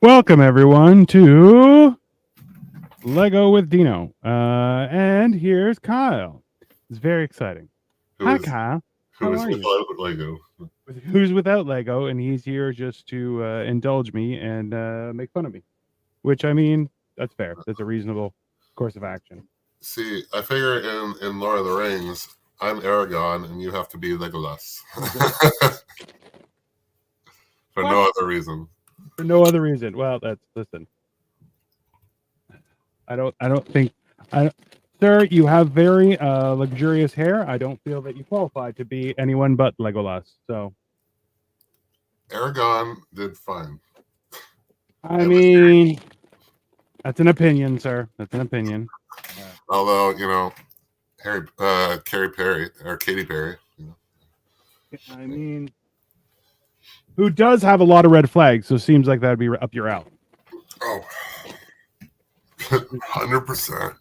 Welcome everyone to Lego with Dino. And here's Kyle. It's very exciting. Hi, Kyle. How are you? Without Lego. Who's without Lego, and he's here just to indulge me and make fun of me. Which, I mean, that's fair. That's a reasonable course of action. See, I figure in Lord of the Rings, I'm Aragorn and you have to be Legolas. For no other reason. For no other reason. Well, listen. I don't think sir, you have very luxurious hair. I don't feel that you qualify to be anyone but Legolas. So Aragorn did fine. I mean, that's an opinion, sir. That's an opinion. Although, Katy Perry. I mean, who does have a lot of red flags, so it seems like that'd be up your alley. Oh, 100%.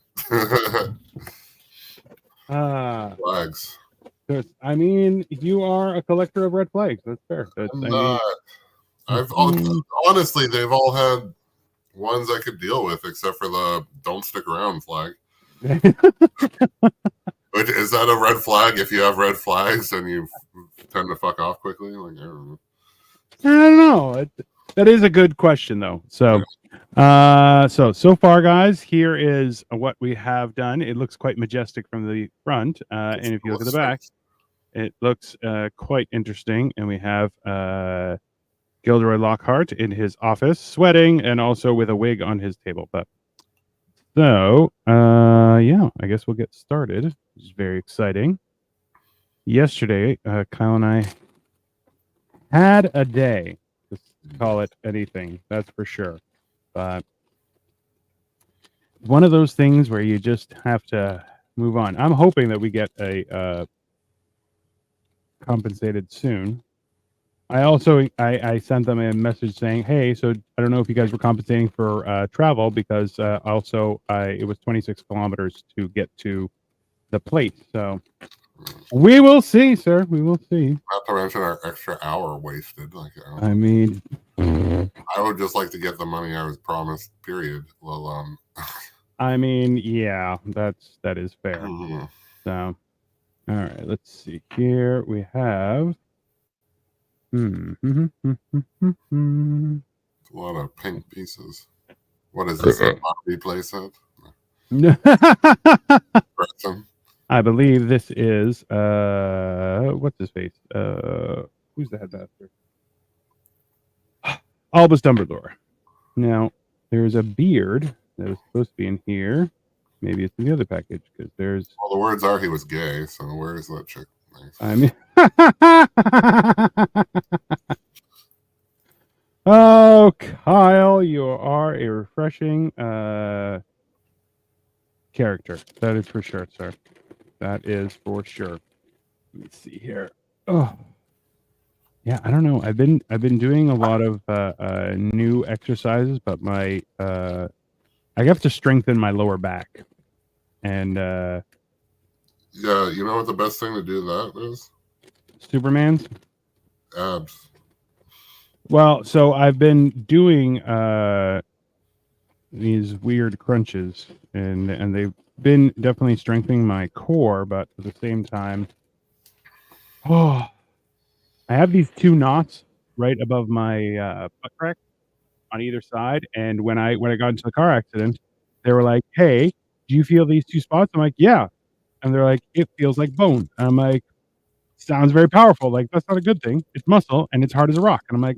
Flags. I mean, you are a collector of red flags. That's fair. Honestly, they've all had ones I could deal with, except for the "don't stick around" flag. Which, is that a red flag? If you have red flags and you tend to fuck off quickly, like I don't know. That is a good question, though. So, so far, guys, here is what we have done. It looks quite majestic from the front, and if you look at the back, it looks quite interesting. And we have Gilderoy Lockhart in his office, sweating, and also with a wig on his table. But so, yeah, I guess we'll get started. Which is very exciting. Yesterday, Kyle and I had a day. Just call it anything, that's for sure. But one of those things where you just have to move on. I'm hoping that we get a compensated soon. I also I sent them a message saying, hey, so I don't know if you guys were compensating for travel, because also it was 26 kilometers to get to the place. So we will see, sir. We will see. Not to mention our extra hour wasted. I mean, I would just like to get the money I was promised. Period. Well, I mean, yeah, that is fair. So, all right, let's see here. We have. A lot of pink pieces. What is this? A Barbie playset? I believe this is what's his face? Who's the headmaster? Albus Dumbledore. Now, there's a beard that was supposed to be in here. Maybe it's in the other package, because there's. Well, the words are he was gay, so where is that chick? I mean, oh, Kyle, you are a refreshing character. That is for sure, sir. That is for sure. Let me see here. Oh, yeah. I don't know. I've been doing a lot of new exercises, but my I have to strengthen my lower back, and yeah, you know what the best thing to do that is? Superman's abs. Well, so I've been doing these weird crunches, and they've been definitely strengthening my core, but at the same time, I have these two knots right above my butt crack on either side, and when I got into the car accident, they were like, "Hey, do you feel these two spots?" I'm like, "Yeah," and they're like, "It feels like bone." And I'm like, "Sounds very powerful. Like, that's not a good thing. It's muscle, and it's hard as a rock." And I'm like,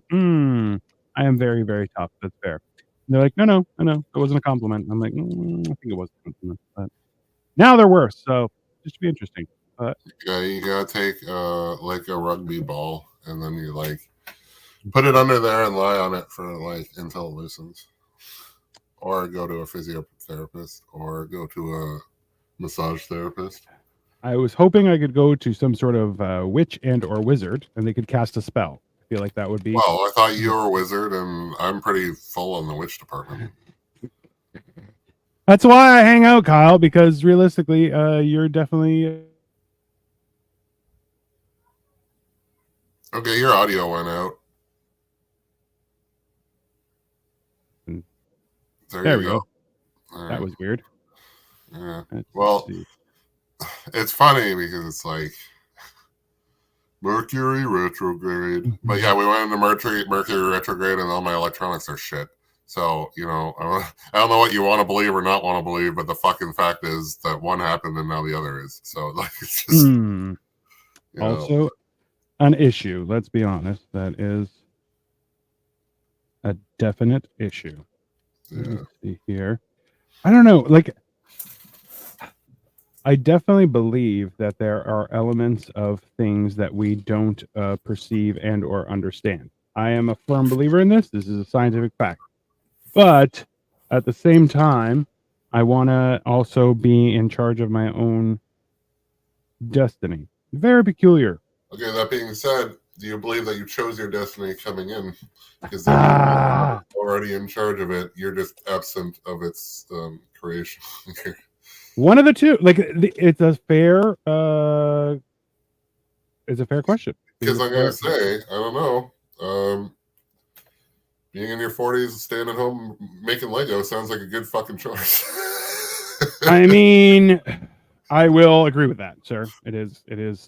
I am very, very tough. That's fair. And they're like, no, it wasn't a compliment. I'm like, I think it was a compliment. But now they're worse, so it should be interesting. Yeah, you gotta take like a rugby ball, and then you like put it under there and lie on it for until it loosens, or go to a physiotherapist, or go to a massage therapist. I was hoping I could go to some sort of witch and or wizard, and they could cast a spell. I feel like that would be. Well, I thought you were a wizard, and I'm pretty full in the witch department. That's why I hang out, Kyle, because realistically, you're definitely. Okay, your audio went out. There you we go. go. All That right. was weird. Yeah. Let's Well, see. it's funny because it's like Mercury retrograde. But yeah, we went into Mercury retrograde, and all my electronics are shit. So, I don't know what you want to believe or not want to believe, but the fucking fact is that one happened and now the other is. So, like, it's just, Also, an issue. Let's be honest. That is a definite issue. Let me see here. I don't know. Like, I definitely believe that there are elements of things that we don't perceive and or understand. I am a firm believer in this. This is a scientific fact. But at the same time, I want to also be in charge of my own destiny. Very peculiar. Okay, that being said, do you believe that you chose your destiny coming in? Because then you're already in charge of it. You're just absent of its creation. One of the two. Like, it's a fair question. Because I'm going to say, I don't know. Being in your 40s, staying at home, making Lego sounds like a good fucking choice. I mean, I will agree with that, sir. It is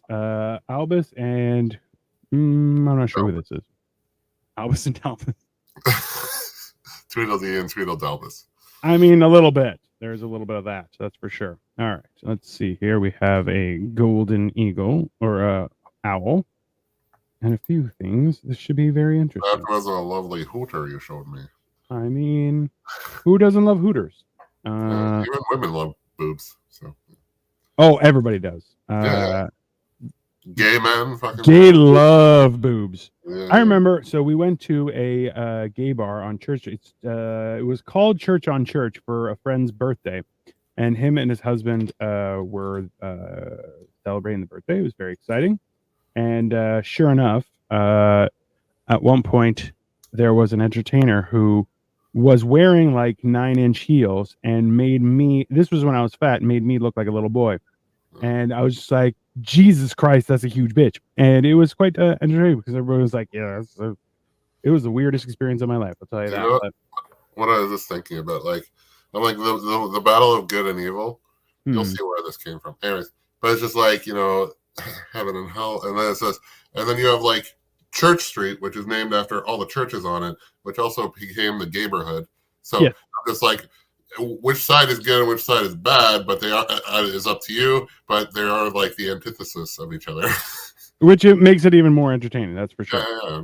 Albus and I'm not sure who this is. Albus and Albus. Tweedledee and Tweedledalbus. I mean, a little bit. There's a little bit of that, that's for sure. All right, let's see here. We have a golden eagle or a owl and a few things. This should be very interesting. That was a lovely hooter you showed me. I mean, who doesn't love hooters? Even women love boobs. So. Oh, everybody does. Yeah. Gay men, fucking gay love boobs. Yeah. I remember. So we went to a gay bar on Church. It was called Church on Church for a friend's birthday, and him and his husband were celebrating the birthday. It was very exciting, and sure enough, at one point there was an entertainer who was wearing like 9-inch heels and made me. This was when I was fat. Made me look like a little boy. And I was just like, Jesus Christ, that's a huge bitch. And it was quite entertaining because everybody was like, yeah, it was the weirdest experience of my life. I'll tell you that. What I was just thinking about, like, I'm like the battle of good and evil. You'll see where this came from. Anyways, but it's just like, heaven and hell. And then it says, and then you have like Church Street, which is named after all the churches on it, which also became the neighborhood. So yes. It's like, which side is good and which side is bad, but they are is up to you. But they are like the antithesis of each other, which it makes it even more entertaining. That's for sure. Yeah.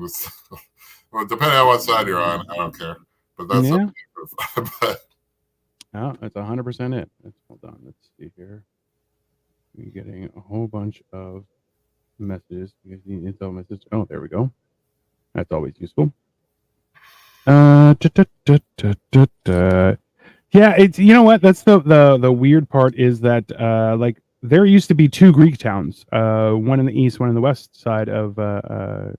Well, depending on what side you're on, I don't care. But that's but no, that's 100% it. Hold on, let's see here. We're getting a whole bunch of messages. You guys need intel message. Oh, there we go. That's always useful. Yeah, it's what? That's the weird part is that like there used to be two Greek towns, one in the east, one in the west side of the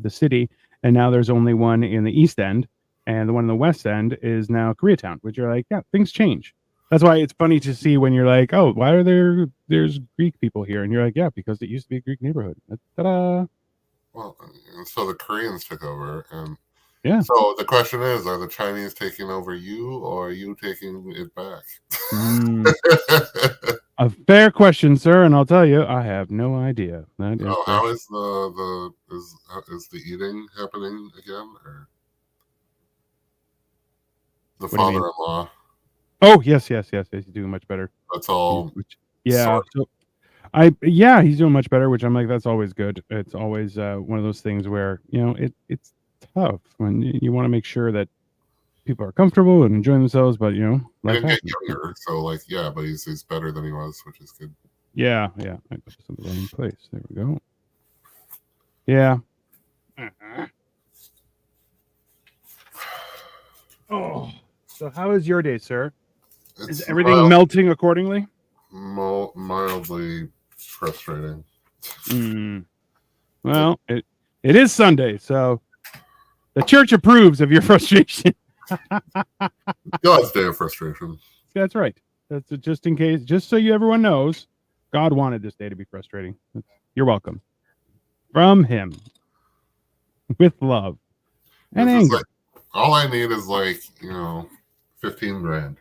city, and now there's only one in the east end, and the one in the west end is now Koreatown, which you're like, yeah, things change. That's why it's funny to see when you're like, oh, why are there's Greek people here? And you're like, yeah, because it used to be a Greek neighborhood. Ta-da! Well, so the Koreans took over, and yeah. So the question is, are the Chinese taking over you, or are you taking it back? A fair question, sir, and I'll tell you, I have no idea. How is is the eating happening again, or the father-in-law? Oh yes, he's doing much better. That's all. Yeah. So he's doing much better, which I'm like, that's always good. It's always one of those things where it's tough when you want to make sure that people are comfortable and enjoying themselves, but life didn't get younger, so but he's better than he was, which is good. Yeah. I put this in the wrong place. There we go. Yeah. Oh, so how is your day, sir? Is everything melting accordingly? Mildly frustrating. Well, it is Sunday, so the church approves of your frustration. God's day of frustration. That's right. That's just in case, just so everyone knows, God wanted this day to be frustrating. You're welcome. From him. With love and anger. All I need is like 15 grand,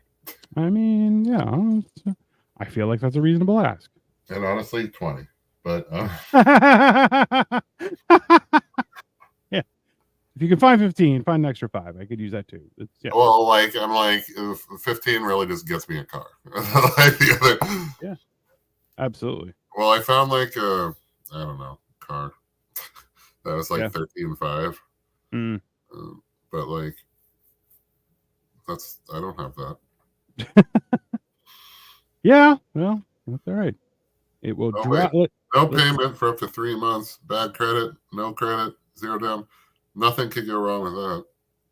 I mean, yeah, I feel like that's a reasonable ask. and honestly 20. But Yeah, if you can find 15, find an extra 5. I could use that too. Yeah. Well, like I'm like 15 really just gets me a car. Like the other, Yeah, absolutely. well, I found like a I don't know car that was like Yeah. 13.5, Mm. but like I don't have that. Yeah, well, that's all right. It will drop. No payment for up to 3 months. Bad credit, no credit, 0 down. Nothing could go wrong with that.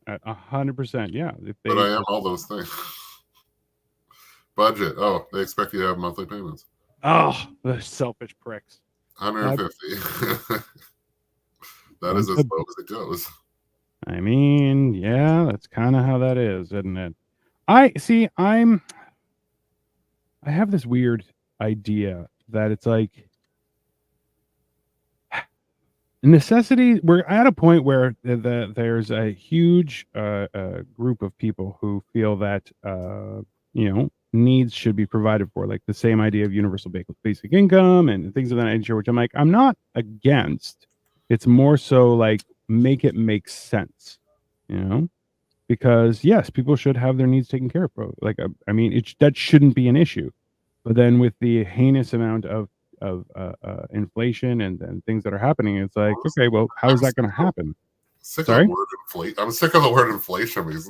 At 100%, yeah. If But I am all those things. Budget. Oh, they expect you to have monthly payments. Oh, the selfish pricks. 150. That is as low as it goes. I mean, yeah, that's kind of how that is, isn't it? I have this weird idea that it's like necessity. We're at a point where there's a huge group of people who feel that needs should be provided for, like the same idea of universal basic income and things of that nature. Which I'm like, I'm not against. It's more so like make it make sense, because yes, people should have their needs taken care of. Like, I mean, that shouldn't be an issue. But then with the heinous amount of inflation and things that are happening, it's like, okay, well, how is that going to happen? Sorry? I'm sick of the word inflation because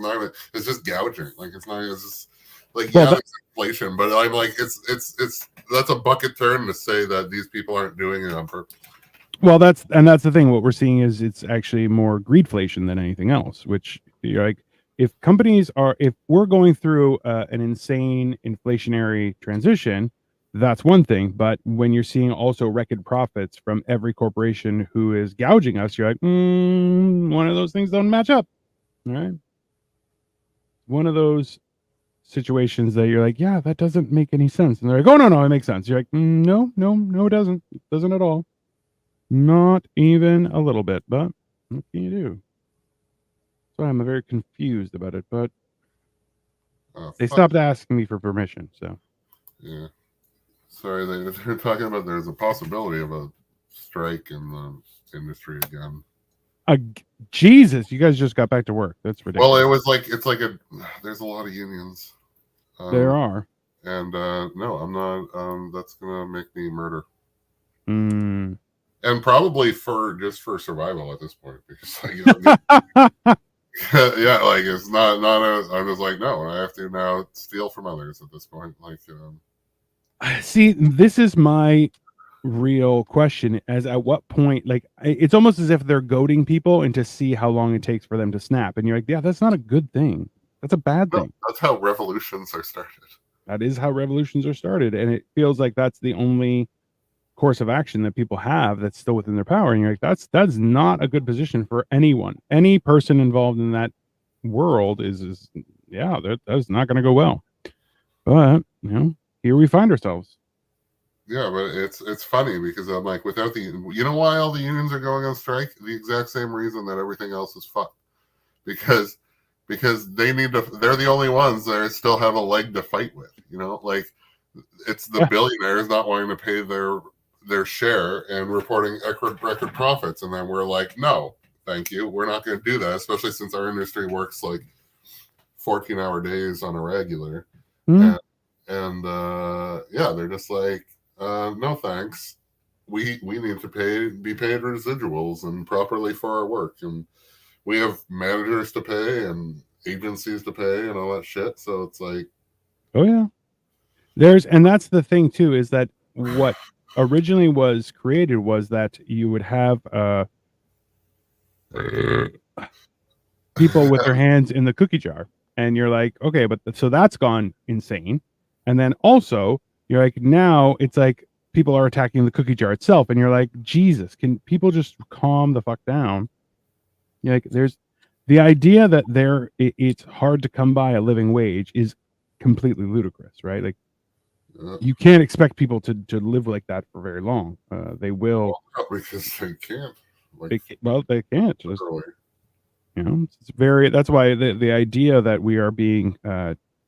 it's just gouging. Like it's just like that's inflation, but I'm like it's that's a bucket turn to say that these people aren't doing it on purpose. Well, that's the thing. What we're seeing is it's actually more greedflation than anything else. Which you're like, if we're going through an insane inflationary transition, that's one thing. But when you're seeing also record profits from every corporation who is gouging us, you're like, one of those things don't match up. All right. One of those situations that you're like, yeah, that doesn't make any sense. And they're like, oh, no, it makes sense. You're like, no, it doesn't. It doesn't at all. Not even a little bit. But what can you do? So I'm very confused about it. But they stopped asking me for permission. So yeah. Sorry, they're talking about there's a possibility of a strike in the industry again. Jesus, you guys just got back to work. That's ridiculous. Well, it was like there's a lot of unions. There are. And no, I'm not. That's gonna make me murder. Mm. And probably for survival at this point, because like, yeah, like it's not. I'm just like, no, I have to now steal from others at this point. Like, see, this is my real question: as at what point? Like, it's almost as if they're goading people into see how long it takes for them to snap, and you're like, yeah, that's not a good thing. That's a bad thing. That's how revolutions are started. That is how revolutions are started, and it feels like that's the only course of action that people have that's still within their power. And you're like, that's not a good position for anyone. Any person involved in that world is yeah, that's not going to go well. But here we find ourselves. Yeah, but it's funny because I'm like, without why all the unions are going on strike? The exact same reason that everything else is fucked. Because they need to. They're the only ones that still have a leg to fight with. Like it's the billionaires not wanting to pay their share and reporting record profits, and then we're like, no, thank you, we're not going to do that, especially since our industry works like 14-hour days on a regular. And yeah, they're just like, no thanks, we need to be paid residuals and properly for our work, and we have managers to pay and agencies to pay and all that shit. So it's like, oh yeah, and that's the thing too, is that what originally was created was that you would have people with their hands in the cookie jar, and you're like, okay, but so that's gone insane. And then also you're like, now it's like people are attacking the cookie jar itself, and you're like, Jesus, can people just calm the fuck down? You're like, there's the idea that it's hard to come by a living wage is completely ludicrous, right? Like, you can't expect people to live like that for very long. They will, because they can't. they can't. Just, You know, it's very. That's why the idea that we are being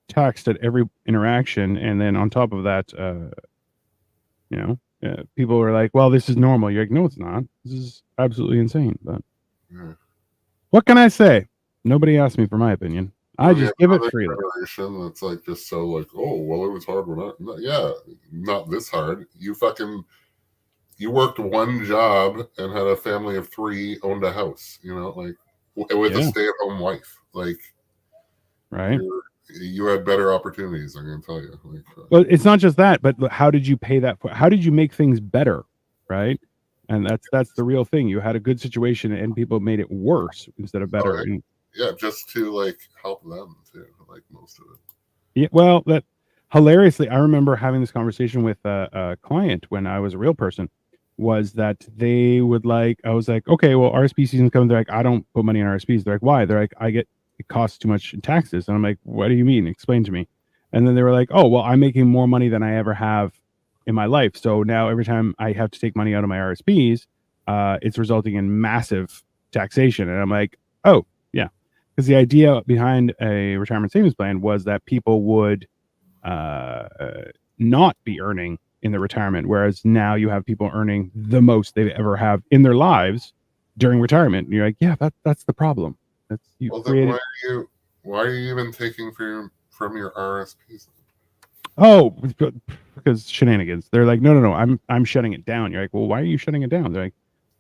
taxed at every interaction, and then on top of that, you know, people are like, "Well, this is normal." You're like, "No, it's not. This is absolutely insane." But Yeah. what can I say? Nobody asked me for my opinion. I Well, yeah, just give it another freely. generation that's like just so like, oh, well, it was hard when yeah, not this hard. You worked one job and had a family of 3, owned a house, you know, like with a Yeah. stay-at-home wife. Like, Right. you had better opportunities, I can tell you. Like, Well, it's not just that, but how did you pay that for? How did you make things better? Right. And that's the real thing. You had a good situation and people made it worse instead of better. oh, And yeah, just to like help them too, like most of it. yeah, well, that hilariously, I remember having this conversation with a client when I was a real person. Was that they would like? I was like, okay, well, RSP season's coming. They're like, I don't put money in RSPs. They're like, why? They're like, I get it costs too much in taxes. And I'm like, what do you mean? Explain to me. And then they were like, oh, well, I'm making more money than I ever have in my life. So now every time I have to take money out of my RSPs, it's resulting in massive taxation. And I'm like, oh, yeah, because the idea behind a retirement savings plan was that people would uh, not be earning in the retirement, whereas now you have people earning the most they ever have in their lives during retirement. And you're like, yeah, that's the problem. That's you Well, then created. why are you even taking from your RSPs? Oh, because shenanigans. They're like, no, I'm shutting it down. You're like, well, why are you shutting it down? They're like,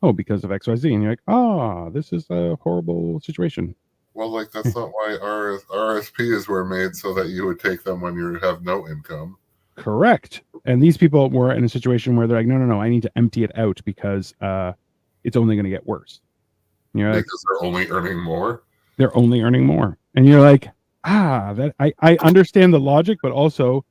oh, because of XYZ. And you're like, this is a horrible situation. Well, like that's not why RSPs were made, so that you would take them when you have no income. Correct. And these people were in a situation where they're like, no, I need to empty it out because it's only going to get worse. And you're like, Because they're only earning more. they're only earning more. And you're like, that I understand the logic, but also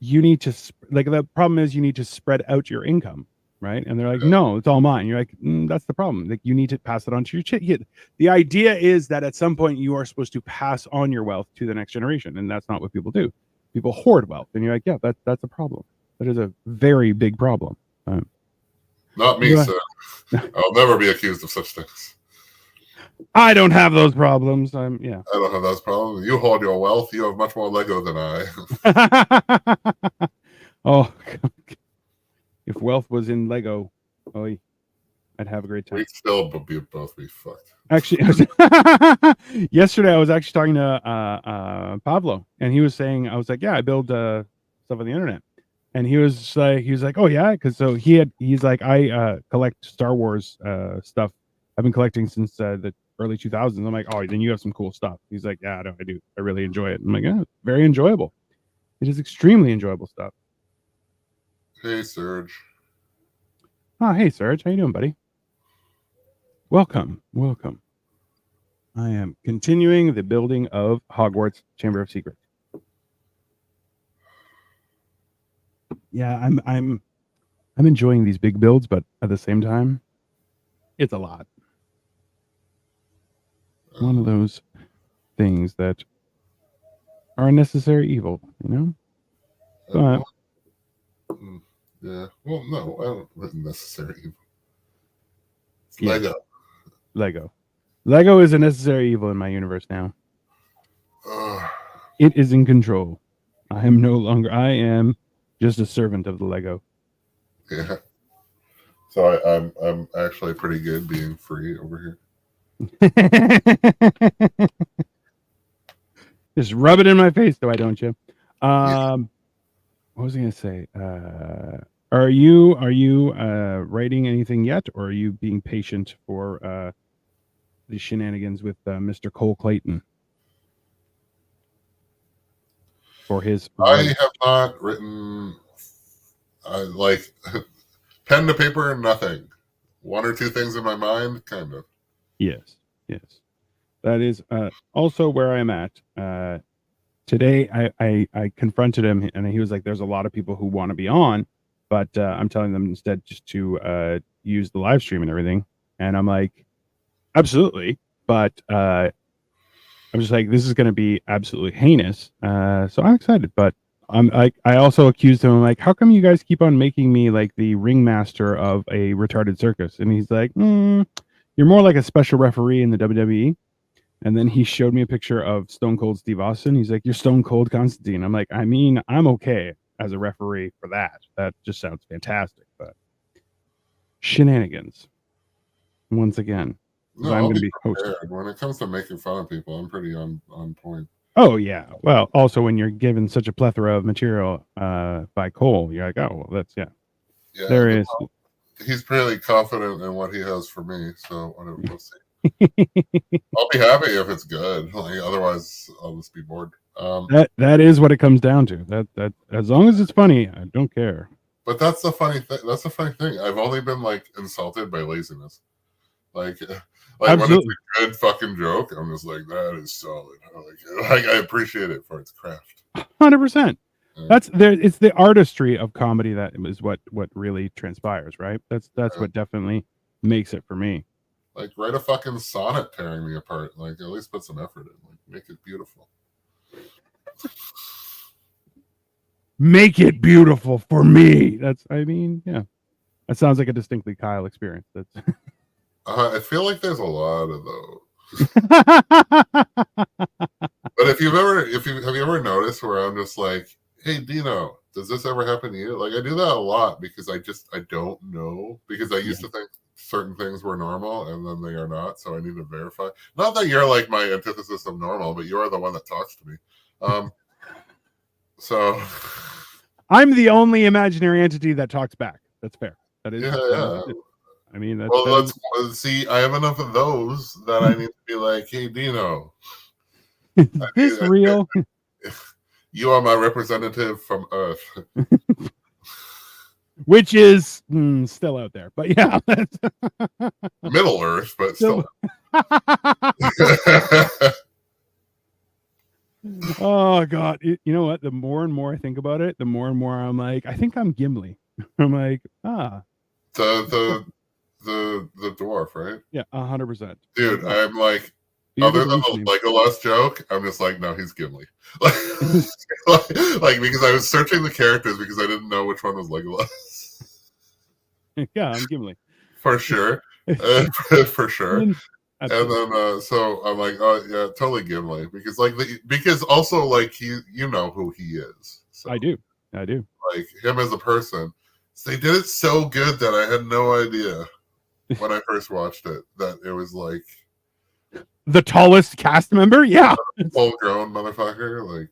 you need to like the problem is you need to spread out your income, right? And they're like, no, it's all mine. You're like, that's the problem. Like you need to pass it on to your kid. The idea is that at some point you are supposed to pass on your wealth to the next generation, and that's not what people do. People hoard wealth, and you're like, yeah, that's a problem. That is a very big problem. Not me, sir. I'll never be accused of such things. I don't have those problems. I don't have those problems. You hoard your wealth. You have much more Lego than I. Oh, if wealth was in Lego, I'd have a great time. We'd still both be fucked. Actually, yesterday I was actually talking to Pablo, and he was saying, I was like, yeah, I build stuff on the internet. And he was like, oh yeah, because so he's like, I collect Star Wars stuff. I've been collecting since the early 2000s. I'm like, oh, then you have some cool stuff. He's like, yeah, I do. I really enjoy it. I'm like, yeah, very enjoyable. It is extremely enjoyable stuff. Hey, Serge. Oh, hey, Serge. How you doing, buddy? Welcome. I am continuing the building of Hogwarts Chamber of Secrets. Yeah, I'm enjoying these big builds, but at the same time, it's a lot. One of those things that are a necessary evil, you know? But yeah. Well, no, I don't necessary evil. It's Lego. Lego is a necessary evil in my universe now. It is in control. I am just a servant of the Lego. Yeah. So I'm actually pretty good being free over here. Just rub it in my face, though, don't you? What was I going to say? Are you writing anything yet, or are you being patient for the shenanigans with Mr. Cole Clayton? For his, I have not written like pen to paper, nothing. One or two things in my mind, kind of. Yes. That is also where I'm at. Today, I confronted him, and he was like, "There's a lot of people who want to be on, but I'm telling them instead just to use the live stream and everything." And I'm like, "Absolutely," but I'm just like, "This is going to be absolutely heinous." So I'm excited, but I also accused him. I'm like, "How come you guys keep on making me like the ringmaster of a retarded circus?" And he's like, "You're more like a special referee in the WWE." And then he showed me a picture of Stone Cold Steve Austin. He's like, "You're Stone Cold Constantine." I'm like, I mean, I'm okay as a referee for that. That just sounds fantastic. But shenanigans once again, because No, I'm I'll going to be be hosting. prepared. When it comes to making fun of people, I'm pretty on point. Oh yeah. Well, also when you're given such a plethora of material by Cole, you're like, oh well, that's yeah. Yeah, There but is. he's pretty confident in what he has for me. So whatever, we'll see. I'll be happy if it's good. Like, otherwise, I'll just be bored. That is what it comes down to. That as long as it's funny, I don't care. But that's the funny thing. That's the funny thing. I've only been like insulted by laziness. Like, like when it's Absolutely. a good fucking joke, I'm just like, that is solid. Like I appreciate it for its craft. 100%. Yeah. That's there. It's the artistry of comedy that is what really transpires, right? That's Yeah. what definitely makes it for me. Like write a fucking sonnet tearing me apart. Like at least put some effort in. Like make it beautiful. Make it beautiful for me. That's. I mean, yeah. That sounds like a distinctly Kyle experience. That's. I feel like there's a lot of those. But if you have you ever noticed where I'm just like, hey Dino, does this ever happen to you? Like I do that a lot because I don't know because I used to think certain things were normal and then they are not, so I need to verify. Not that you're like my antithesis of normal, but you are the one that talks to me. So I'm the only imaginary entity that talks back. That's fair. That is. yeah. I mean, Well, that let's see. I have enough of those that I need to be like, hey Dino, is this real? You are my representative from Earth. Which is still out there, but yeah, Middle Earth, but still. Oh god, you know what? The more and more I think about it, the more and more I'm like, I think I'm Gimli. I'm like, the dwarf, right? Yeah, 100%. Dude, I'm like, Beard other than the evolution. Legolas joke, I'm just like, no, he's Gimli. Like because I was searching the characters because I didn't know which one was Legolas. Yeah, I'm Gimli. For sure. For sure. And then so I'm like, oh yeah, totally Gimli. Because also like you know who he is. So, I do. Like him as a person. So they did it so good that I had no idea when I first watched it that it was like the tallest cast member. Yeah, full grown motherfucker.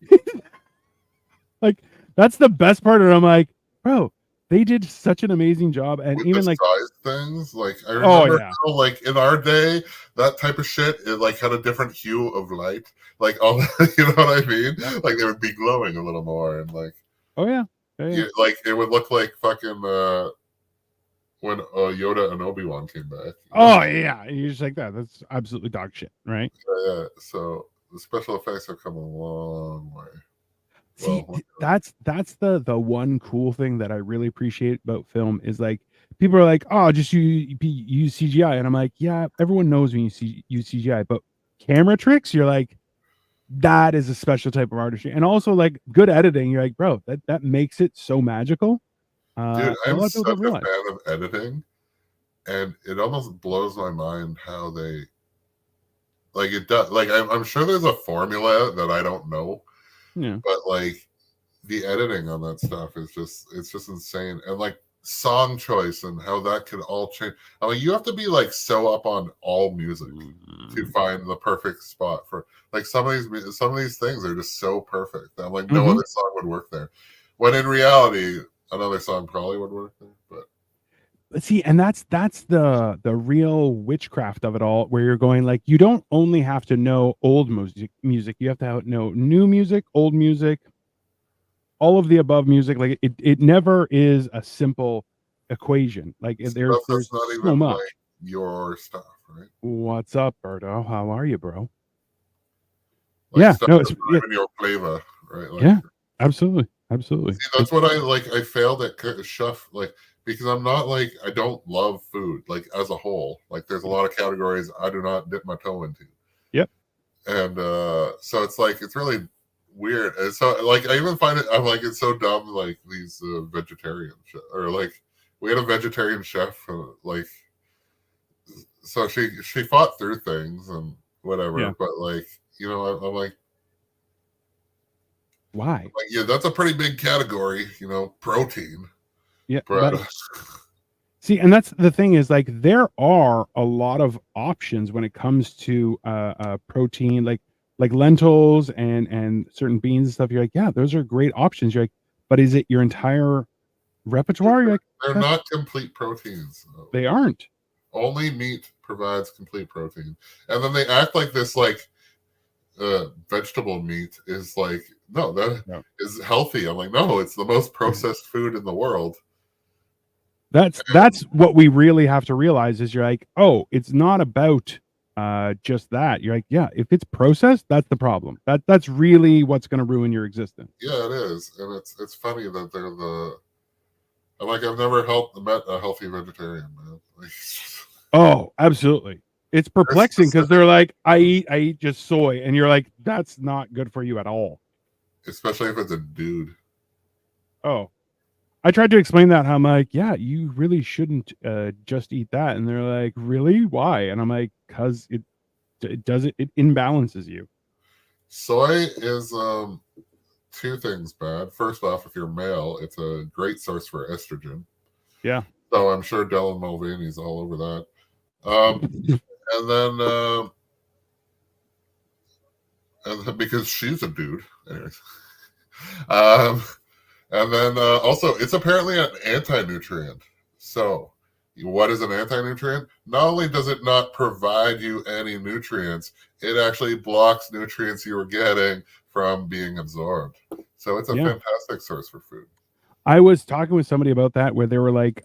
Like that's the best part. And I'm like, bro, they did such an amazing job, and with even the like size things, like I remember how, like in our day, that type of shit it like had a different hue of light. Like all you know what I mean? Yeah. Like they would be glowing a little more and like like it would look like fucking when Yoda and Obi-Wan came back. Oh yeah, you're just like that. That's absolutely dog shit, right? Yeah. So the special effects have come a long way. See, that's the one cool thing that I really appreciate about film is like people are like, oh, just use CGI, and I'm like, yeah, everyone knows when you use CGI, but camera tricks, you're like, that is a special type of artistry, and also like good editing. You're like, bro, that makes it so magical. Dude, I'm such a realize. fan of editing, and it almost blows my mind how they like it does. Like I'm sure there's a formula that I don't know. Yeah. But like the editing on that stuff is it's just insane. And like song choice and how that could all change. I mean, you have to be like so up on all music to find the perfect spot for like some of these things are just so perfect. I'm like, no other song would work there. When in reality, another song probably would work there. But see, and that's the real witchcraft of it all, where you're going like, you don't only have to know old music, you have to know new music, old music, all of the above music. Like it never is a simple equation. Like there's not so even much. like your stuff, right? What's up, Berto? How are you, bro? Like yeah, stuff no, it's even your flavor, right? Like, yeah, absolutely. See, that's what I failed at chef, like because I'm not like I don't love food like as a whole. Like there's a lot of categories I do not dip my toe into. Yep. And so it's like it's really weird. And so like I even find it I'm like it's so dumb like these vegetarian or like we had a vegetarian chef like so she fought through things and whatever. Yeah. But like, I'm like, Why? yeah, that's a pretty big category, protein. Yeah, But see, and that's the thing is like there are a lot of options when it comes to protein, like lentils and certain beans and stuff. You're like, yeah, those are great options. You're like, but is it your entire repertoire? You're like, they're not complete proteins. Though. they aren't. Only meat provides complete protein, and then they act like this like vegetable meat is like no, that No. is healthy. I'm like, no, it's the most processed food in the world. That's what we really have to realize is you're like, oh, it's not about just that. You're like, yeah, if it's processed, that's the problem. That's really what's going to ruin your existence. Yeah, it is, and it's funny that they're the. I'm like, I've never met a healthy vegetarian, man. Like, Oh, absolutely. It's perplexing because they're like, I eat just soy, and you're like, that's not good for you at all. especially if it's a dude. Oh, I tried to explain that. How I'm like, yeah, you really shouldn't just eat that, and they're like, really? Why? And I'm like, because it does it imbalances you. Soy is two things bad. First off, if you're male, it's a great source for estrogen. Yeah. So I'm sure Dylan Mulvaney's all over that. And then because she's a dude, anyways. And then also, it's apparently an anti-nutrient. So, what is an anti-nutrient? Not only does it not provide you any nutrients, it actually blocks nutrients you were getting from being absorbed. So it's a fantastic source for food. I was talking with somebody about that where they were like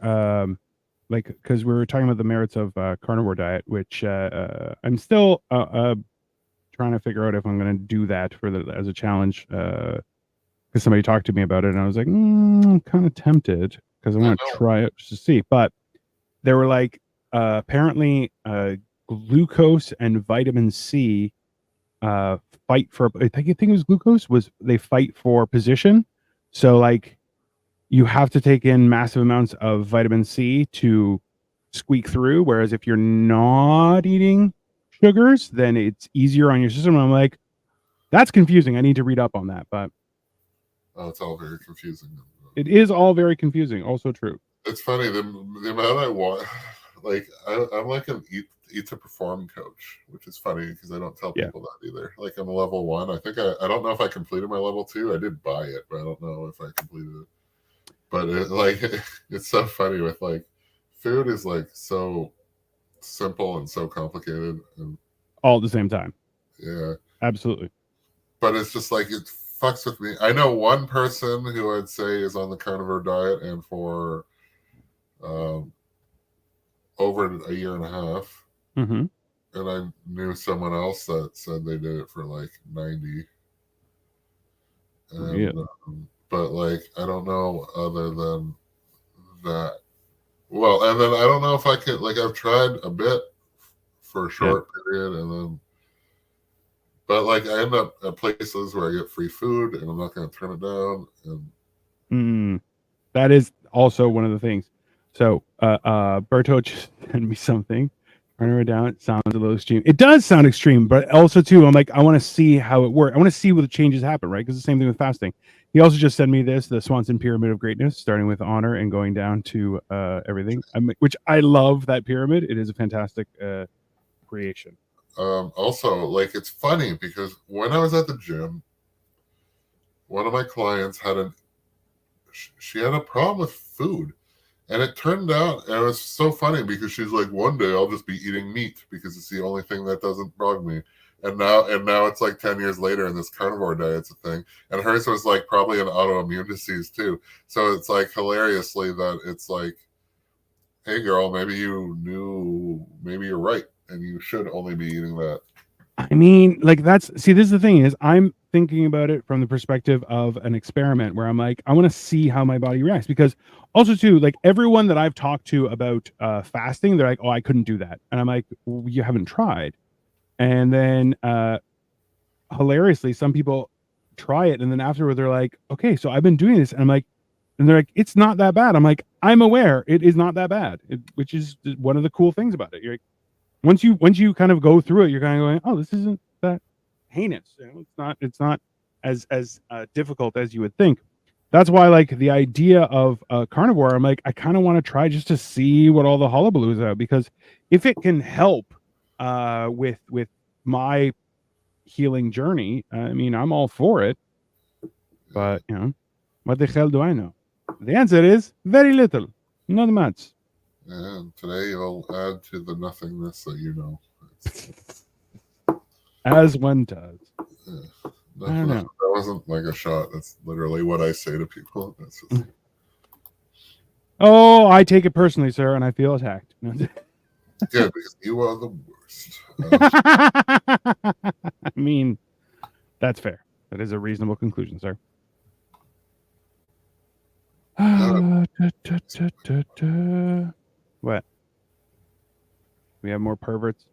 because we were talking about the merits of carnivore diet, which I'm still trying to figure out if I'm going to do that as a challenge. Because somebody talked to me about it, and I was like, I'm kind of tempted because I want to try it just to see. But they were like, apparently, glucose and vitamin C fight for. I think it was glucose. They fight for position? So like, you have to take in massive amounts of vitamin C to squeak through. Whereas if you're not eating sugars, then it's easier on your system. And I'm like, that's confusing. I need to read up on that, but. Oh, it's all very confusing. It is all very confusing. Also true. It's funny the amount I want. Like I'm like an eat to perform coach, which is funny because I don't tell people that either. Like I'm a level 1. I think I don't know if I completed my level 2. I did buy it, but I don't know if I completed it. But it's so funny with like food is like so simple and so complicated and all at the same time. Yeah, absolutely. But it's just like it fucks with me. I know one person who I'd say is on the carnivore diet and for over a year and a half. Mm-hmm. And I knew someone else that said they did it for like 90. And, but like, I don't know other than that. Well, and then I don't know if I could, like, I've tried a bit for a short period and then, but like, I end up at places where I get free food and I'm not going to turn it down. And that is also one of the things. So, Berto just sent me something. Turn it down. It sounds a little extreme. It does sound extreme, but also too, I'm like, I want to see how it works. I want to see what the changes happen, right? Because the same thing with fasting. He also just sent me this, the Swanson Pyramid of Greatness, starting with honor and going down to everything, which I love that pyramid. It is a fantastic creation. Also, like, it's funny because when I was at the gym, one of my clients she had a problem with food. And it turned out, and it was so funny because she's like, one day I'll just be eating meat because it's the only thing that doesn't bug me. And now it's like 10 years later and this carnivore diet's a thing. And hers was like probably an autoimmune disease too. So it's like hilariously that it's like, hey girl, maybe you're right. And you should only be eating that. I mean, like this is the thing is I'm thinking about it from the perspective of an experiment where I'm like, I want to see how my body reacts because also too, like everyone that I've talked to about fasting, they're like, oh, I couldn't do that. And I'm like, well, you haven't tried. And then hilariously, some people try it. And then afterward, they're like, okay, so I've been doing this. And I'm like, and they're like, it's not that bad. I'm like, I'm aware it is not that bad, which is one of the cool things about it. You're like, once you kind of go through it, you're kind of going, oh, this isn't that heinous. It's not as difficult as you would think. That's why, like, the idea of carnivore, I'm like, I kind of want to try just to see what all the hullabaloo is about, because if it can help with my healing journey, I mean, I'm all for it. But what the hell do I know? The answer is very little, not much. And today you'll add to the nothingness that you know. As one does. Yeah. I don't know. That wasn't like a shot. That's literally what I say to people. Just... Oh, I take it personally, sir, and I feel attacked. Yeah, because you are the worst. I mean, that's fair. That is a reasonable conclusion, sir. What? We have more perverts?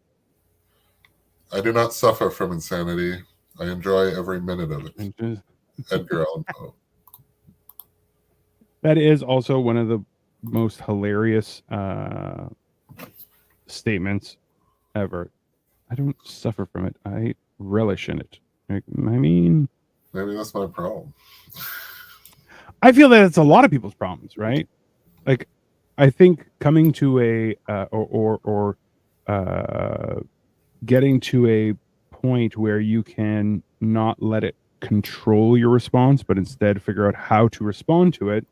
I do not suffer from insanity. I enjoy every minute of it. Edgar Allan Poe. That is also one of the most hilarious statements ever. I don't suffer from it. I relish in it. I mean, maybe that's my problem. I feel that it's a lot of people's problems, right? Like, I think coming to a getting to a point where you can not let it control your response, but instead figure out how to respond to it,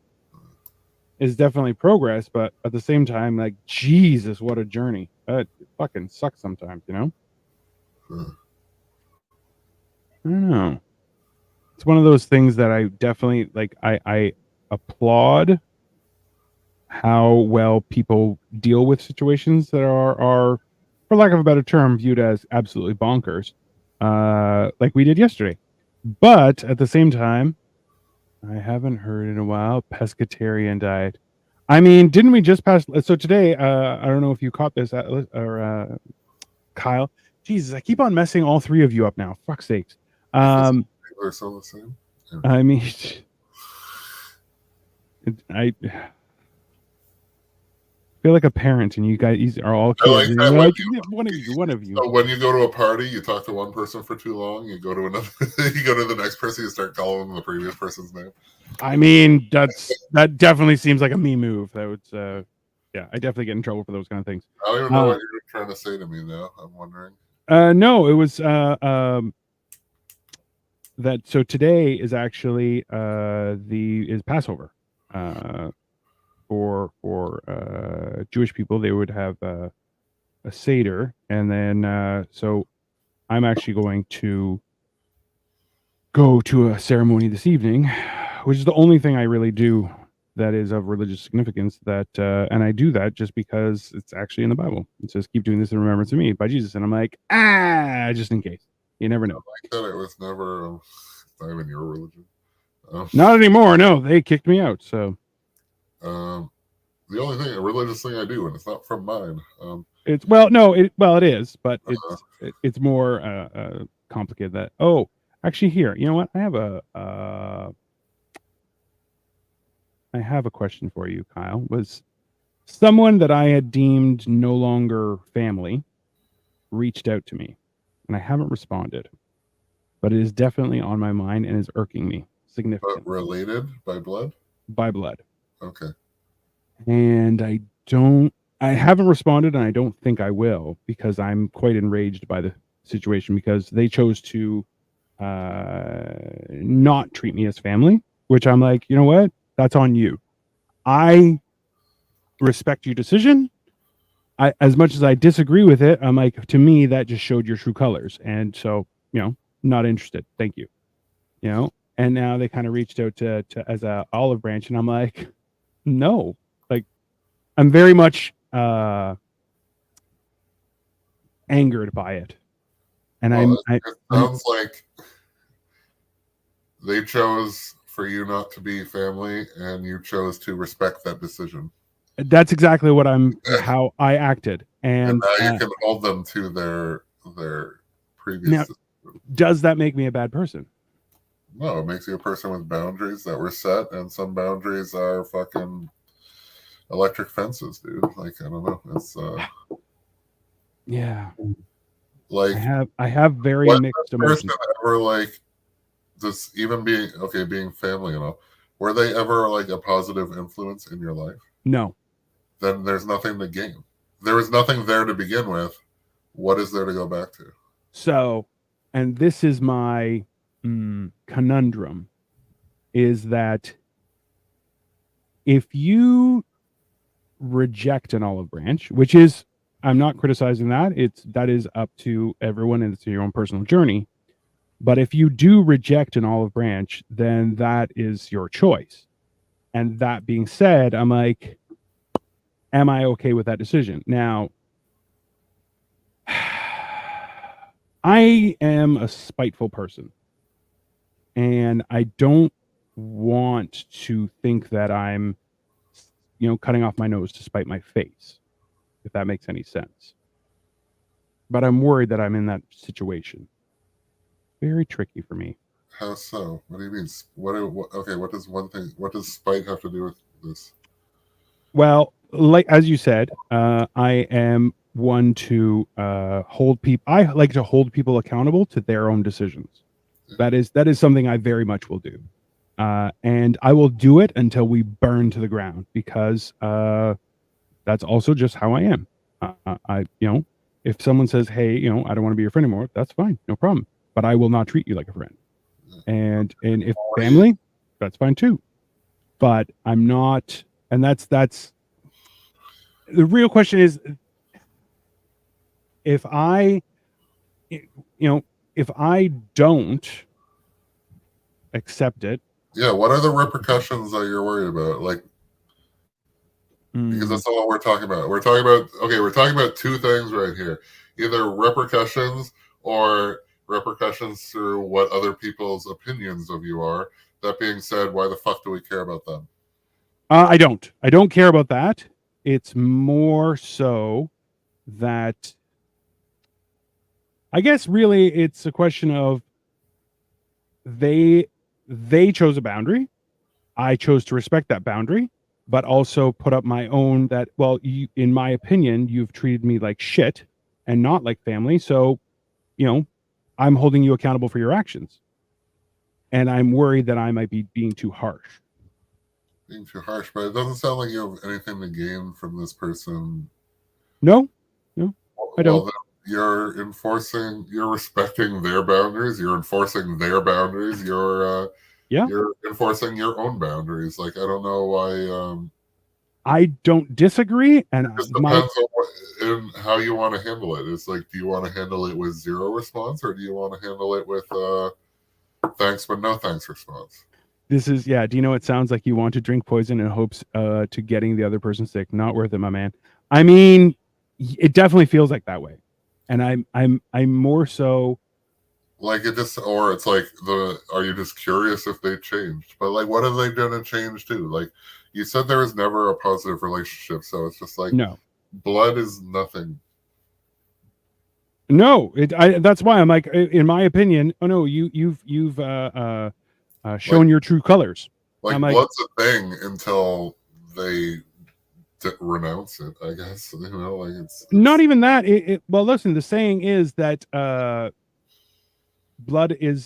is definitely progress. But at the same time, like, Jesus, what a journey. It fucking sucks sometimes, you know? I don't know. It's one of those things that I definitely, like, I applaud how well people deal with situations that are, for lack of a better term, viewed as absolutely bonkers, like we did yesterday. But at the same time, I haven't heard in a while, pescatarian diet. I mean, didn't we just pass? So today, I don't know if you caught this, or Kyle. Jesus, I keep on messing all three of you up now. Fuck's sakes. We're still the same. I mean, I feel like a parent, and you guys are all kids. Like one of you. So when you go to a party, you talk to one person for too long. You go to another. You go to the next person. You start calling them the previous person's name. I mean, that definitely seems like a me move. That would, yeah, I definitely get in trouble for those kind of things. I don't even know what you're trying to say to me now. I'm wondering. No, it was that. So today is actually is Passover. For Jewish people, they would have a Seder, and then so I'm actually going to go to a ceremony this evening, which is the only thing I really do that is of religious significance. That and I do that just because it's actually in the Bible. It says, "Keep doing this in remembrance of me" by Jesus, and I'm like, just in case. You never know. I like that it was never not even your religion. Not anymore. No, they kicked me out. So. The only thing, a religious thing I do, and it's not from mine. It's it is, but it's more complicated. That actually, here, you know what? I have a question for you, Kyle. Was someone that I had deemed no longer family reached out to me, and I haven't responded, but it is definitely on my mind and is irking me significantly. But related by blood? By blood. Okay. And I haven't responded, and I don't think I will, because I'm quite enraged by the situation, because they chose to not treat me as family, which I'm like, you know what? That's on you. I respect your decision. As much as I disagree with it, I'm like, to me, that just showed your true colors. And so, not interested. Thank you. And now they kind of reached out to as a olive branch, and I'm like, no. Like, I'm very much angered by it. And it sounds like they chose for you not to be family, and you chose to respect that decision. That's exactly how I acted. And now you can hold them to their previous now, does that make me a bad person? No, it makes you a person with boundaries that were set, and some boundaries are fucking electric fences, dude. Like, I don't know. It's Yeah. Like, I have very what mixed person emotions. ever like this? Even being family and all, were they ever like a positive influence in your life? No. Then there's nothing to gain. There was nothing there to begin with. What is there to go back to? So, and this is my conundrum is that if you reject an olive branch, which is, I'm not criticizing that. That is up to everyone and it's your own personal journey. But if you do reject an olive branch, then that is your choice. And that being said, I'm like, am I okay with that decision? Now, I am a spiteful person and I don't want to think that I'm, cutting off my nose to spite my face, if that makes any sense. But I'm worried that I'm in that situation. Very tricky for me. How so? What do you mean? Okay, what does one thing? What does spite have to do with this? Well, like as you said, I am one to hold people. I like to hold people accountable to their own decisions. That is something I very much will do, and I will do it until we burn to the ground because that's also just how I am. If someone says, "Hey, I don't want to be your friend anymore," that's fine, no problem. But I will not treat you like a friend. And if family, that's fine too. But I'm not, and that's the real question is if I, if I don't accept it. Yeah, what are the repercussions that you're worried about? Like, because that's all we're talking about. We're talking about two things right here. Either repercussions or repercussions through what other people's opinions of you are. That being said, why the fuck do we care about them? I don't. I don't care about that. It's more so that I guess really it's a question of they chose a boundary. I chose to respect that boundary, but also put up my own that, well, in my opinion, you've treated me like shit and not like family. So, I'm holding you accountable for your actions. And I'm worried that I might be being too harsh. Being too harsh, but it doesn't sound like you have anything to gain from this person. No, no, I Well, don't. then you're respecting their boundaries. You're enforcing their boundaries. Yeah. You're enforcing your own boundaries. Like, I don't know why. I don't disagree. And It just depends on how you want to handle it. It's like, do you want to handle it with zero response, or do you want to handle it with thanks but no thanks response? this is, yeah. Do you know, it sounds like you want to drink poison in hopes to getting the other person sick. Not worth it, my man. I mean, it definitely feels like that way. And I'm more so Like, or it's like are you just curious if they changed? But like, what have they done to change too? Like, you said there was never a positive relationship, so it's just like no. blood is nothing. No, that's why I'm like, in my opinion, oh no, you've shown Like, your true colors. like I'm like, blood's a thing until they renounce it. I guess like it's not even that. Well, listen, the saying is that blood is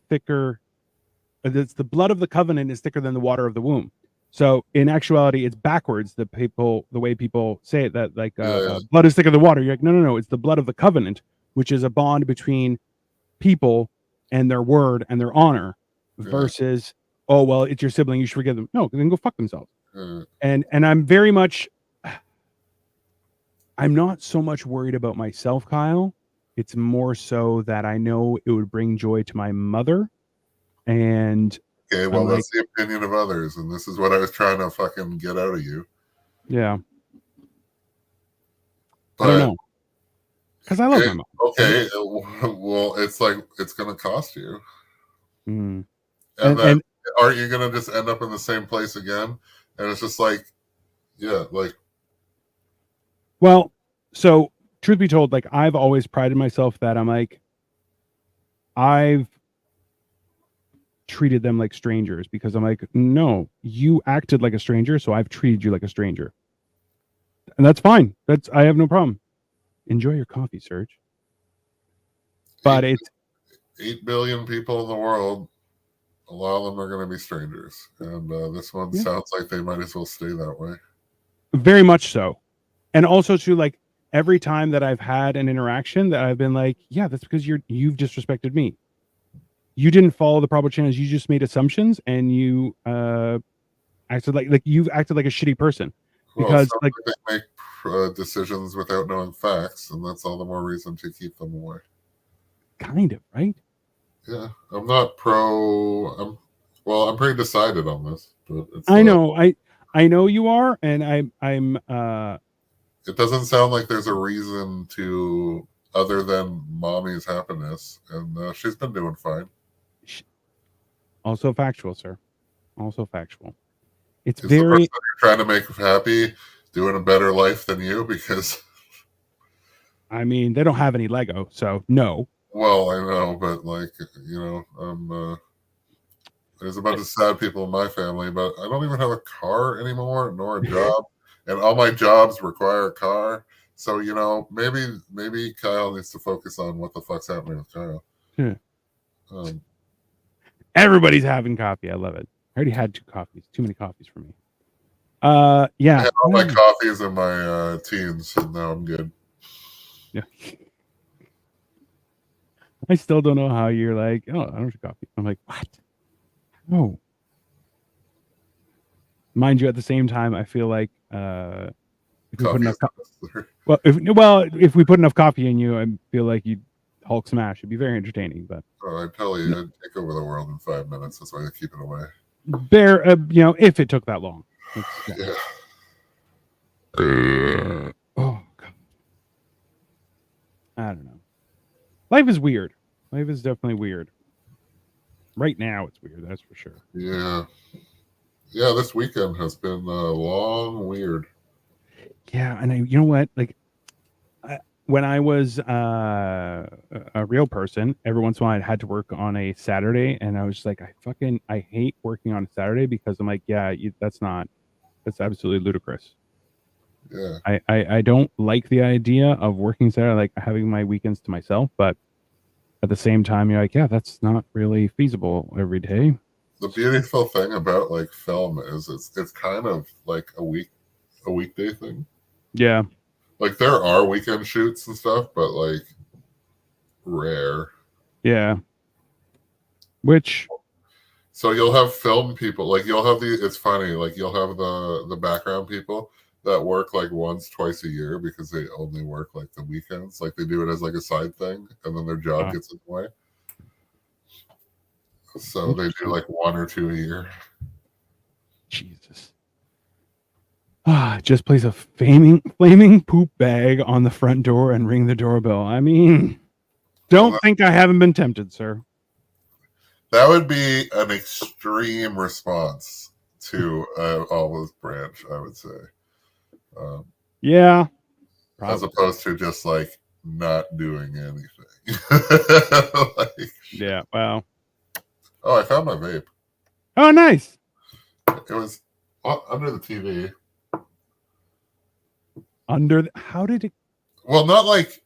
thicker. It's the blood of the covenant is thicker than the water of the womb. So in actuality, it's backwards. The way people say it, that like blood is thicker than water. You're like, no, no, no. It's the blood of the covenant, which is a bond between people and their word and their honor, versus, oh well, it's your sibling, you should forgive them. No, then go fuck themselves. And I'm very much, I'm not so much worried about myself, Kyle. It's more so that I know it would bring joy to my mother. And okay, well, that's the opinion of others, and this is what I was trying to fucking get out of you. Yeah. But, I don't know. Because I love my mom. Okay, well, it's like, it's going to cost you. Mm. And then, aren't you going to just end up in the same place again? And it's just like, yeah, like. Well, so truth be told, like, I've always prided myself that I'm like, I've treated them like strangers because I'm like, no, you acted like a stranger, so I've treated you like a stranger. And that's fine. I have no problem. Enjoy your coffee, Serge. But it's 8 billion people in the world. A lot of them are going to be strangers, and this one sounds like they might as well stay that way. very much so. And also to like every time that I've had an interaction that I've been like, yeah, that's because you've disrespected me. You didn't follow the proper channels. You just made assumptions and you acted like you've acted like a shitty person. Because well, like they make decisions without knowing facts, and that's all the more reason to keep them away. Kind of, right? Yeah, I'm not pro. I'm pretty decided on this, but I know, I know you are, and I'm. It doesn't sound like there's a reason to other than mommy's happiness, and she's been doing fine. Also factual, sir. Also factual. It's Is very. The person that you're trying to make happy doing a better life than you? Because I mean, they don't have any Lego, so no. Well, I know, but like there's a bunch of sad people in my family, but I don't even have a car anymore, nor a job, and all my jobs require a car. So maybe Kyle needs to focus on what the fuck's happening with Kyle. Everybody's having coffee. I love it. I already had 2 coffees. Too many coffees for me. Yeah. I had all my coffees in my teens, and now I'm good. Yeah. I still don't know how you're like, oh, I don't have coffee. I'm like, what? No. Mind you, at the same time, I feel like if we put enough if we put enough coffee in you, I feel like you'd Hulk smash. It'd be very entertaining. But I tell you, I'd take over the world in 5 minutes. That's why I keep it away. If it took that long. Yeah. Oh God. I don't know. Life is weird. Life is definitely weird. Right now, it's weird. That's for sure. Yeah. Yeah, this weekend has been long weird. Yeah, and you know what? Like, when I was a real person, every once in a while I had to work on a Saturday, and I was just like, I hate working on a Saturday because I'm like, yeah, that's absolutely ludicrous. Yeah, I don't like the idea of working Saturday, I like having my weekends to myself, but at the same time, you're like, yeah, that's not really feasible every day. The beautiful thing about like film is it's kind of like a weekday thing. Yeah. Like there are weekend shoots and stuff, but like rare. Yeah. Which so you'll have film people, like you'll have it's funny, like you'll have the background people that work like once, twice a year because they only work like the weekends. Like they do it as like a side thing, and then their job gets in the way. So they do like 1 or 2 a year. Jesus. Just place a flaming poop bag on the front door and ring the doorbell. I mean, don't think I haven't been tempted, sir. That would be an extreme response to Olive Branch, I would say. Yeah. Probably. As opposed to just like not doing anything. Yeah, well. Oh, I found my vape. Oh, nice. It was under the TV. How did it? Well, not like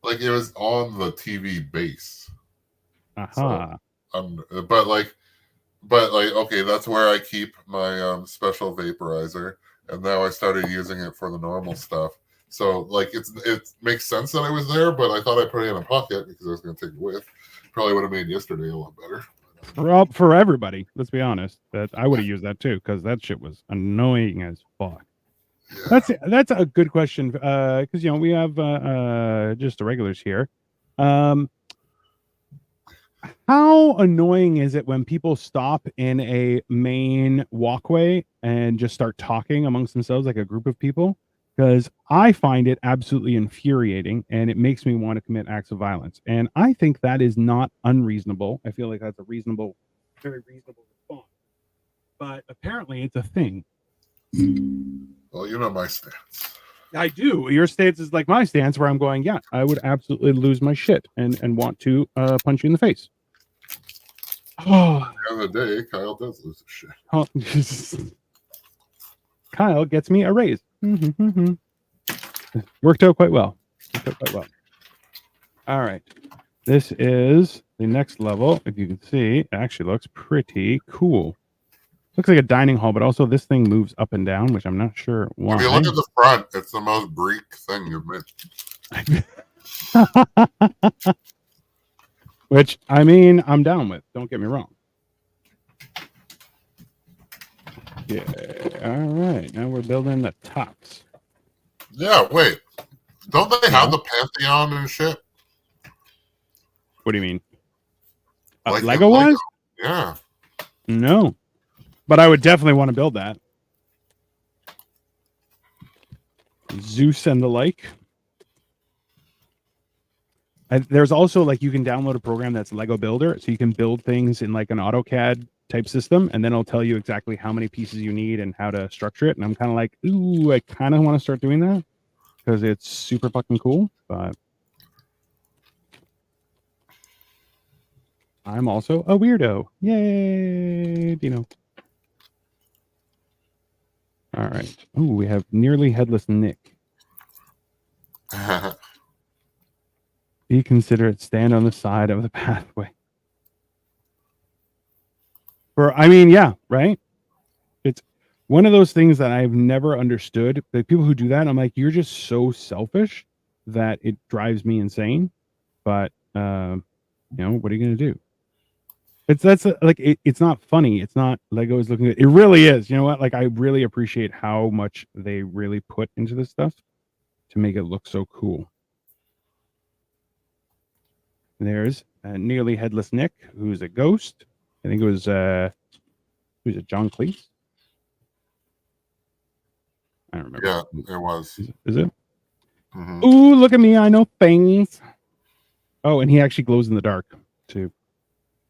it was on the TV base. Uh-huh. So, but okay, that's where I keep my special vaporizer, and now I started using it for the normal stuff. So like it makes sense that it was there, but I thought I put it in a pocket because I was going to take it with. Probably would have made yesterday a lot better. For everybody, let's be honest, that I would have used that too because that shit was annoying as fuck. Yeah. That's a good question because we have just the regulars here. How annoying is it when people stop in a main walkway and just start talking amongst themselves like a group of people? Because I find it absolutely infuriating and it makes me want to commit acts of violence. And I think that is not unreasonable. I feel like that's a very reasonable response. But apparently it's a thing. Well, you know my stance. I do. Your stance is like my stance where I'm going, yeah, I would absolutely lose my shit and want to punch you in the face. Oh. At the end of the day, Kyle does lose his shit. Kyle gets me a raise. Worked out quite well. Worked out quite well. All right. This is the next level. If you can see, it actually looks pretty cool. Looks like a dining hall, but also this thing moves up and down, which I'm not sure why. If you look at the front, it's the most Greek thing you've made. Which, I mean, I'm down with. Don't get me wrong. Yeah. All right. Now we're building the tops. Yeah, wait. Don't they have the Pantheon and shit? What do you mean? Like Lego wise? Yeah. No. But I would definitely want to build that. Zeus and the like. There's also like you can download a program that's Lego Builder, so you can build things in like an AutoCAD type system, and then it'll tell you exactly how many pieces you need and how to structure it. And I'm kind of like, ooh, I kind of want to start doing that because it's super fucking cool. But I'm also a weirdo. Yay, Dino. All right. Oh, we have nearly headless Nick. Be considerate. Stand on the side of the pathway. I mean, yeah, right. It's one of those things that I've never understood. The people who do that, I'm like, you're just so selfish that it drives me insane. But you know, what are you gonna do? It's not funny. It's not Lego is looking good. It really is. You know what? Like, I really appreciate how much they really put into this stuff to make it look so cool. There's nearly headless Nick, who's a ghost. I think it was who's it? John Cleese? I don't remember. Yeah, it was. Is it? Mm-hmm. Ooh, look at me! I know things. Oh, and he actually glows in the dark too,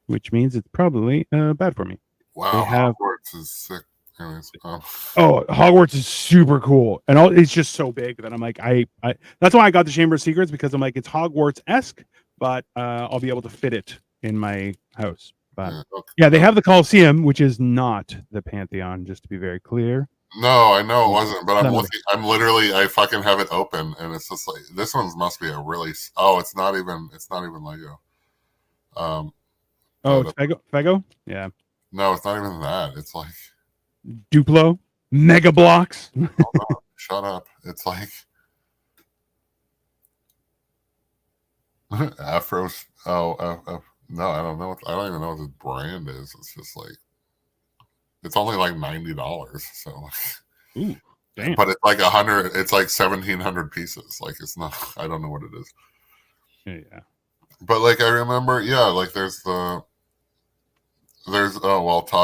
which means it's probably bad for me. Wow, Hogwarts is sick. Anyways, Oh, Hogwarts is super cool, and it's just so big that I'm like, I that's why I got the Chamber of Secrets, because I'm like, it's Hogwarts-esque, but I'll be able to fit it in my house. But yeah, they have the Colosseum, which is not the Pantheon, just to be very clear. No, I know it wasn't, but I'm literally, I fucking have it open, and it's just like, this one must be a really, it's not even Lego. Oh, it's Fego? Yeah. No, it's not even that. It's like Duplo, Mega Blocks. Shut up. It's like Afros. No, I don't know. I don't even know what this brand is. It's just like, it's only like $90. So, ooh, damn. But it's like 100. It's like 1,700 pieces. Like, it's not. I don't know what it is. Yeah. But like, I remember, yeah, like there's Taj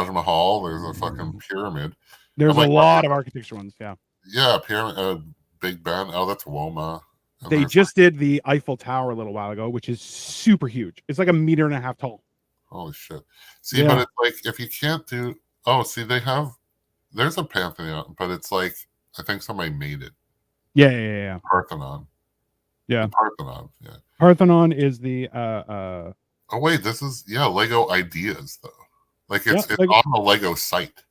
Mahal. There's a fucking pyramid. There's a lot of architecture ones. Yeah. Yeah, pyramid. Big Ben. Oh, that's Woma. And they just did the Eiffel Tower a little while ago, which is super huge. It's like 1.5 meters tall. Holy shit. See, but it's like, if you can't do, there's a Pantheon, but it's like, I think somebody made it. Yeah. Parthenon. Yeah. Parthenon, yeah. Parthenon is the oh wait, this is Lego Ideas though. Like it's like, on the Lego site.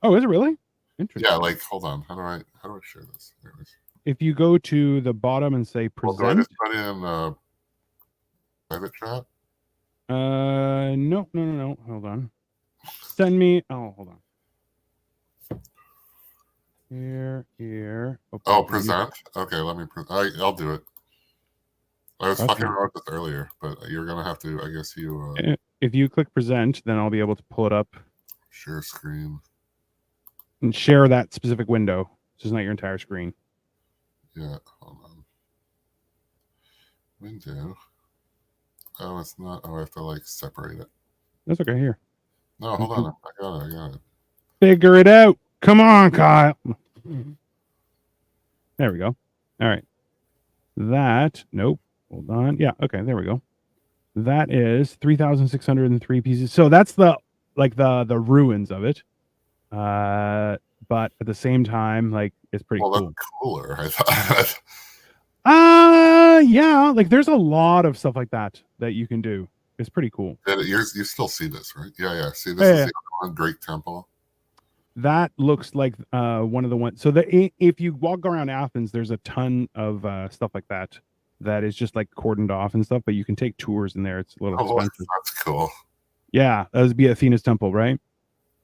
Oh, is it really? Interesting. Yeah, like hold on. How do I share this? If you go to the bottom and say present. Do I just put in private chat? No. Hold on. Send me. Oh, hold on. Here. Oh, present. Okay, let me. I'll do it. I was fucking about this earlier, but you're gonna have to. I guess you. If you click present, then I'll be able to pull it up. Share screen. And share that specific window. This is not your entire screen. Yeah, hold on. Window. Oh, it's not. Oh, I have to like separate it. That's okay. Here. No, hold on. I got it. Figure it out. Come on, Kyle. There we go. All right. Nope. Hold on. Yeah. Okay. There we go. That is 3,603 pieces. So that's the ruins of it. But at the same time, like, it's pretty cool. That's cooler, I thought. Yeah, like there's a lot of stuff like that you can do. It's pretty cool. You still see this, right? Yeah. See, this is the Drake Temple. That looks like one of the ones. So if you walk around Athens, there's a ton of stuff like that that is just like cordoned off and stuff. But you can take tours in there. It's a little Oh, expensive. that's cool. Yeah, that would be Athena's temple, right?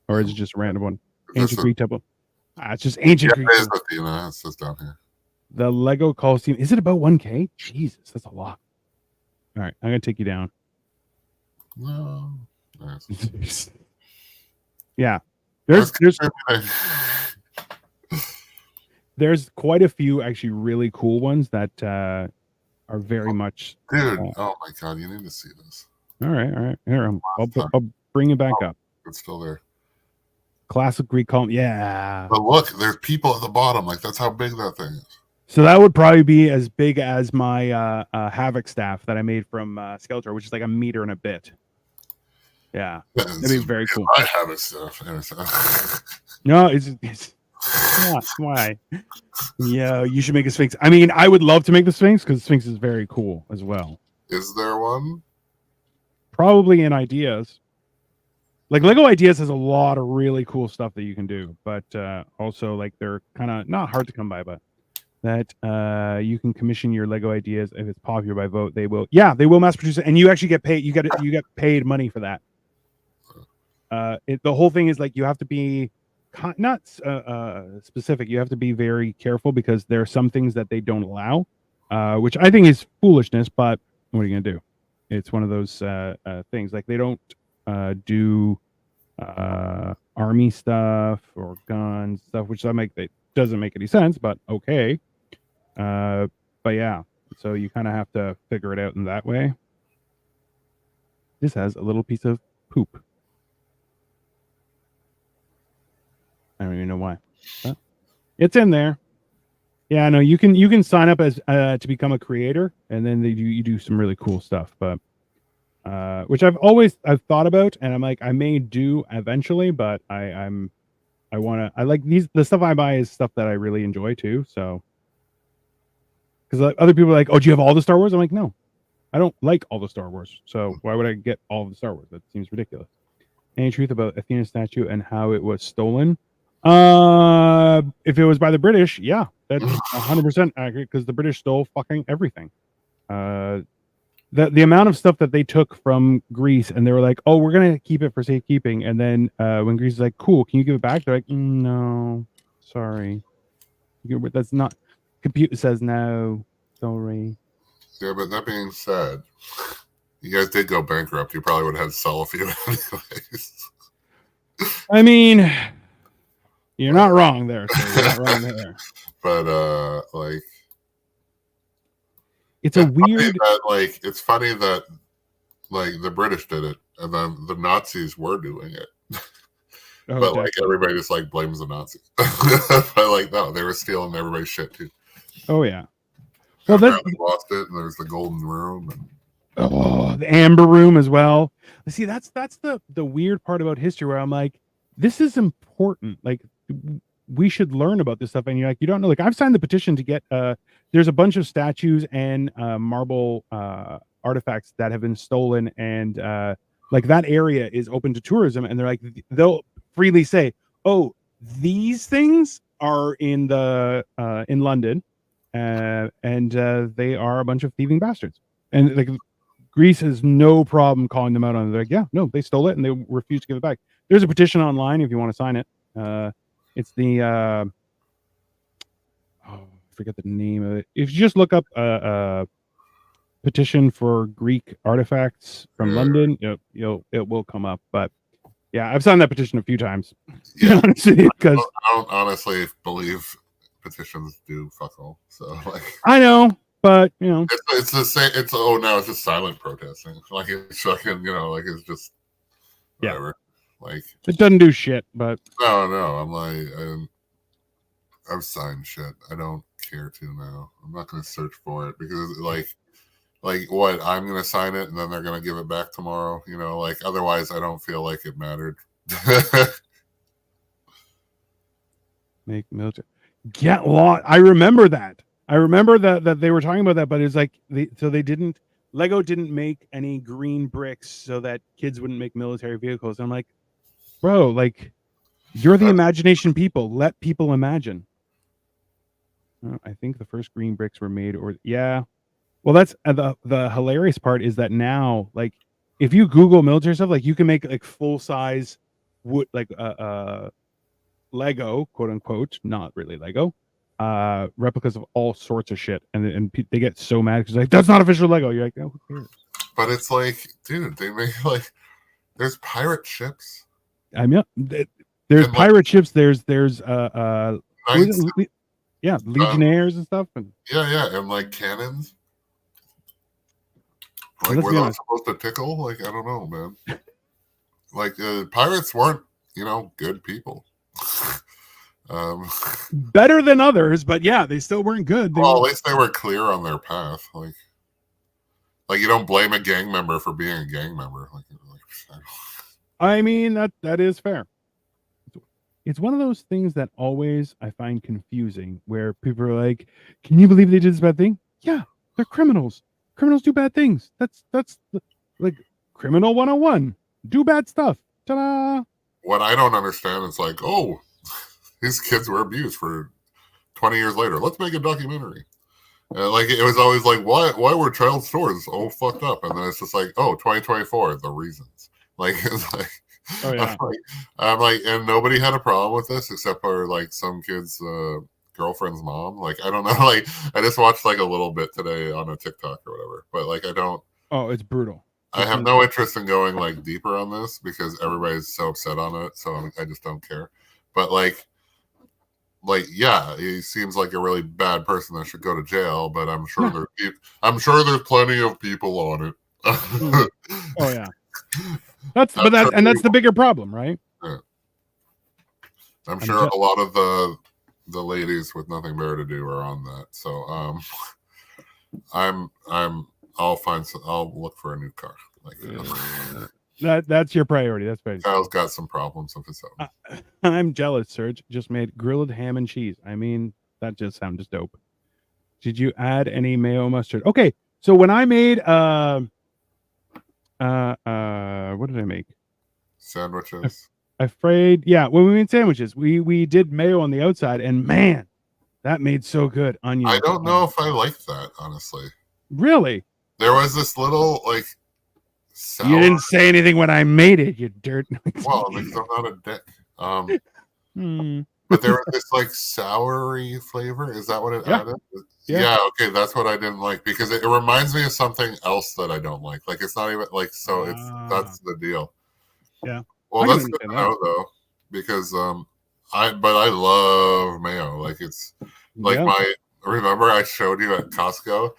Or is it just a random one? This Ancient is, Greek temple. It's just ancient yeah, Greek it is temple. Athena. It says down here. The Lego Coliseum. Is it about 1K? Jesus, that's a lot. All right, I'm gonna take you down. No. Nice. Yeah, That's there's quite a few actually really cool ones that are very much. dude. Oh my god, you need to see this. All right. Here, I'll bring it back up. It's still there. Classic Greek column. Yeah. But look, there's people at the bottom. Like that's how big that thing is. So that would probably be as big as my Havoc staff that I made from Skeletor, which is like a meter and a bit. Yeah, that'd be very cool. I have it stuff. No, it's not. Why? Yeah, you should make a Sphinx. I mean, I would love to make the Sphinx because Sphinx is very cool as well. Is there one? Probably in Ideas. Like Lego Ideas has a lot of really cool stuff that you can do, but also like they're kind of not hard to come by, but that you can commission your Lego Ideas if it's popular by vote. They will mass produce it, and you actually get paid. You get paid money for that. The whole thing is like you have to be not specific. You have to be very careful because there are some things that they don't allow, which I think is foolishness. But what are you gonna do? It's one of those things. Like they don't do army stuff or guns stuff, which it doesn't make any sense. But okay, but yeah. So you kind of have to figure it out in that way. This has a little piece of poop. I don't even know why. But it's in there. Yeah, no, you can sign up as to become a creator, and then you do some really cool stuff. But which I've thought about, and I'm like I may do eventually, but I like the stuff I buy is stuff that I really enjoy too. So because like, other people are like, oh, do you have all the Star Wars? I'm like, no, I don't like all the Star Wars. So why would I get all of the Star Wars? That seems ridiculous. Any truth about Athena's statue and how it was stolen? If it was by the British, yeah, that's 100% accurate because the British stole fucking everything. The amount of stuff that they took from Greece and they were like, oh, we're gonna keep it for safekeeping, and then when Greece is like, cool, can you give it back? They're like, no, sorry, that's not. Computer says no, sorry. Yeah, but that being said, you guys did go bankrupt. You probably would have had to sell a few anyways. I mean, you're not wrong there. So you're not wrong there. But like, it's a weird. It's funny that like the British did it, and then the Nazis were doing it. Oh, but like everybody just like blames the Nazis. But like no, they were stealing everybody's shit too. Oh yeah. Well, they lost it, and there's the Golden Room. And the Amber Room as well. See, that's the weird part about history where I'm like, this is important. Like, we should learn about this stuff. And you're like, you don't know. Like, I've signed the petition to get. There's a bunch of statues and marble artifacts that have been stolen, and like that area is open to tourism. And they're like, they'll freely say, "Oh, these things are in London." And they are a bunch of thieving bastards, and like Greece has no problem calling them out on it. They're like, yeah, no, they stole it and they refuse to give it back. There's a petition online if you want to sign it. It's the I forget the name of it. If you just look up petition for Greek artifacts from London, it will come up. But yeah, I've signed that petition a few times. Yeah, because I don't honestly believe petitions do fuck all. So like I know, but you know, it's the same. It's now it's just silent protesting. Like it's fucking, like it's just whatever. Yeah. Like it doesn't do shit. But no, I'm like I've signed shit. I don't care to now. I'm not going to search for it because like what I'm going to sign it and then they're going to give it back tomorrow. Like otherwise I don't feel like it mattered. Make military. Get lost. I remember that. that they were talking about that, but it's like Lego didn't make any green bricks so that kids wouldn't make military vehicles. And I'm like, bro, like You're the imagination people. Let people imagine. I think the first green bricks were made, or yeah. Well, that's the hilarious part is that now, like, if you Google military stuff, like you can make like full size wood, like Lego, quote unquote, not really Lego, replicas of all sorts of shit, and they get so mad because like that's not official Lego. You're like, oh, who cares? But it's like, dude, they make like there's pirate ships. I mean, there's And, like, pirate ships. There's knights, yeah, legionnaires and stuff. And yeah, and like cannons. Like, let's were be those honest. supposed to tickle? Like, I don't know, man. Like, pirates weren't, good people. um, Better than others, but yeah, they still weren't good. They well, were, at least they were clear on their path. Like you don't blame a gang member for being a gang member. I mean, that is fair. It's one of those things that always I find confusing where people are like, can you believe they did this bad thing? Yeah, they're criminals. Criminals do bad things. That's like criminal 101. Do bad stuff. Ta-da! What I don't understand is like, oh, these kids were abused for 20 years later. Let's make a documentary. Like it was always like, why were child stores all fucked up? And then it's just like, oh, 2024, the reasons. Like it's like, oh, yeah. I'm like, and nobody had a problem with this except for like some kids' girlfriend's mom. Like I don't know. Like I just watched like a little bit today on a TikTok or whatever. But like I don't. Oh, it's brutal. I have no interest in going like deeper on this because everybody's so upset on it. So I just don't care. But like yeah, he seems like a really bad person that should go to jail. But I'm sure there's plenty of people on it. Oh yeah, that's the bigger problem, right? Yeah. I'm sure a lot of the ladies with nothing better to do are on that. So I'll look for a new car. Like that's your priority. That's right. Kyle's got some problems of his own. I'm jealous. Serge just made grilled ham and cheese. I mean, that just sounds dope. Did you add any mayo mustard? Okay, so when I made what did I make? Sandwiches. Afraid, yeah. When we made sandwiches, we did mayo on the outside, and man, that made so good. Onion. I don't know if I like that, honestly. Really? There was this little like. Sour. You didn't say anything when I made it, you dirt. Well, because I'm not a dick. But there was this like soury flavor. Is that what it added? Yeah. Okay, that's what I didn't like because it reminds me of something else that I don't like. Like it's not even like so. That's the deal. Yeah. Well, that's good to know though, because I love mayo. Like it's like remember I showed you at Costco.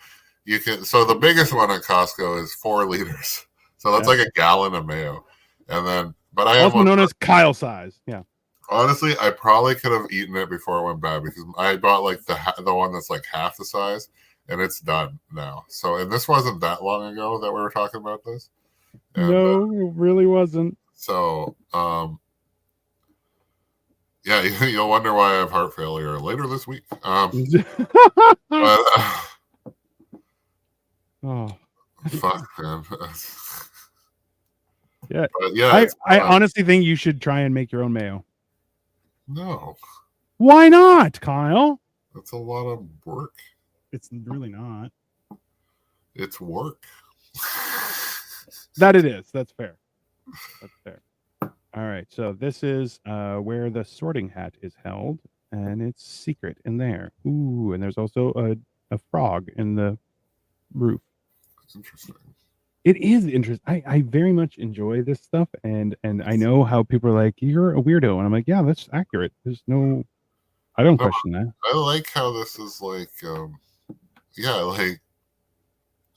You can the biggest one at Costco is 4 liters. So that's like a gallon of mayo. And then but I also known as Kyle size. Yeah. Honestly, I probably could have eaten it before it went bad because I bought like the one that's like half the size and it's done now. So and this wasn't that long ago that we were talking about this. And, no, it really wasn't. So yeah, you'll wonder why I have heart failure later this week. But, oh, fuck, man. Yeah, but yeah. I honestly think you should try and make your own mayo. No. Why not, Kyle? That's a lot of work. It's really not. It's work. That it is. That's fair. That's fair. All right. So this is where the sorting hat is held, and it's secret in there. Ooh, and there's also a frog in the roof. That's interesting. It is interesting. I very much enjoy this stuff, and I know how people are like, you're a weirdo, and I'm like, yeah, that's accurate. There's no, I don't question that. I like how this is like, yeah, like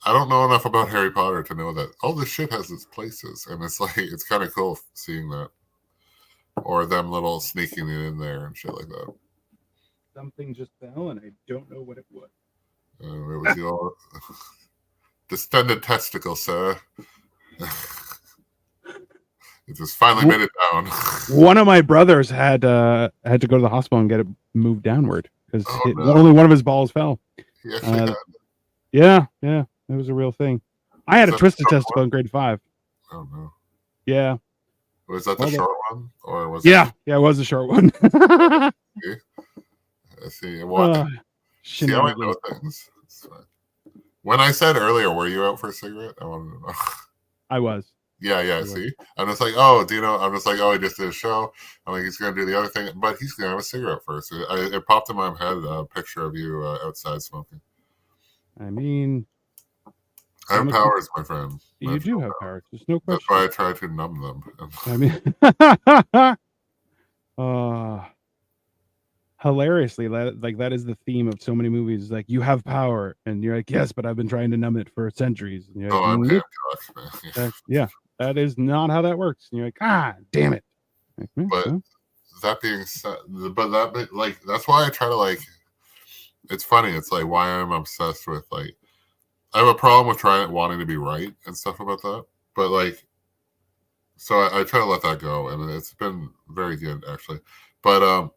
I don't know enough about Harry Potter to know that all this shit has its places, and it's like it's kind of cool seeing that, or them little sneaking it in there and shit like that. Something just fell, and I don't know what it was. It was your distended testicle, sir. It just finally made it down. One of my brothers had to go to the hospital and get it moved downward because only one of his balls fell. Yeah, it was a real thing. I had a twisted testicle in grade 5. Oh no. Yeah, Was that the Well, short one, or was yeah, it was a short one. it? See what? See how I know Shenanigans. things. It's fine. When I said earlier, were you out for a cigarette? I wanted to know. I was. Yeah. See, I'm just like, oh, do you know? I'm just like, oh, he just did a show. I'm like, he's gonna do the other thing, but he's gonna have a cigarette first. It popped in my head a picture of you outside smoking. I mean, I have powers, my friend. You do have powers. There's no question. That's why I try to numb them. I mean, hilariously, that is the theme of so many movies. Like, you have power, and you're like, yes, but I've been trying to numb it for centuries. And you're like, I'm nope. man. Yeah, that is not how that works. And you're like, damn it. Like, but that being said, that's why I try to it's funny. It's like why I'm obsessed with I have a problem with wanting to be right and stuff about that. But so I try to let that go, and it's been very good actually. But a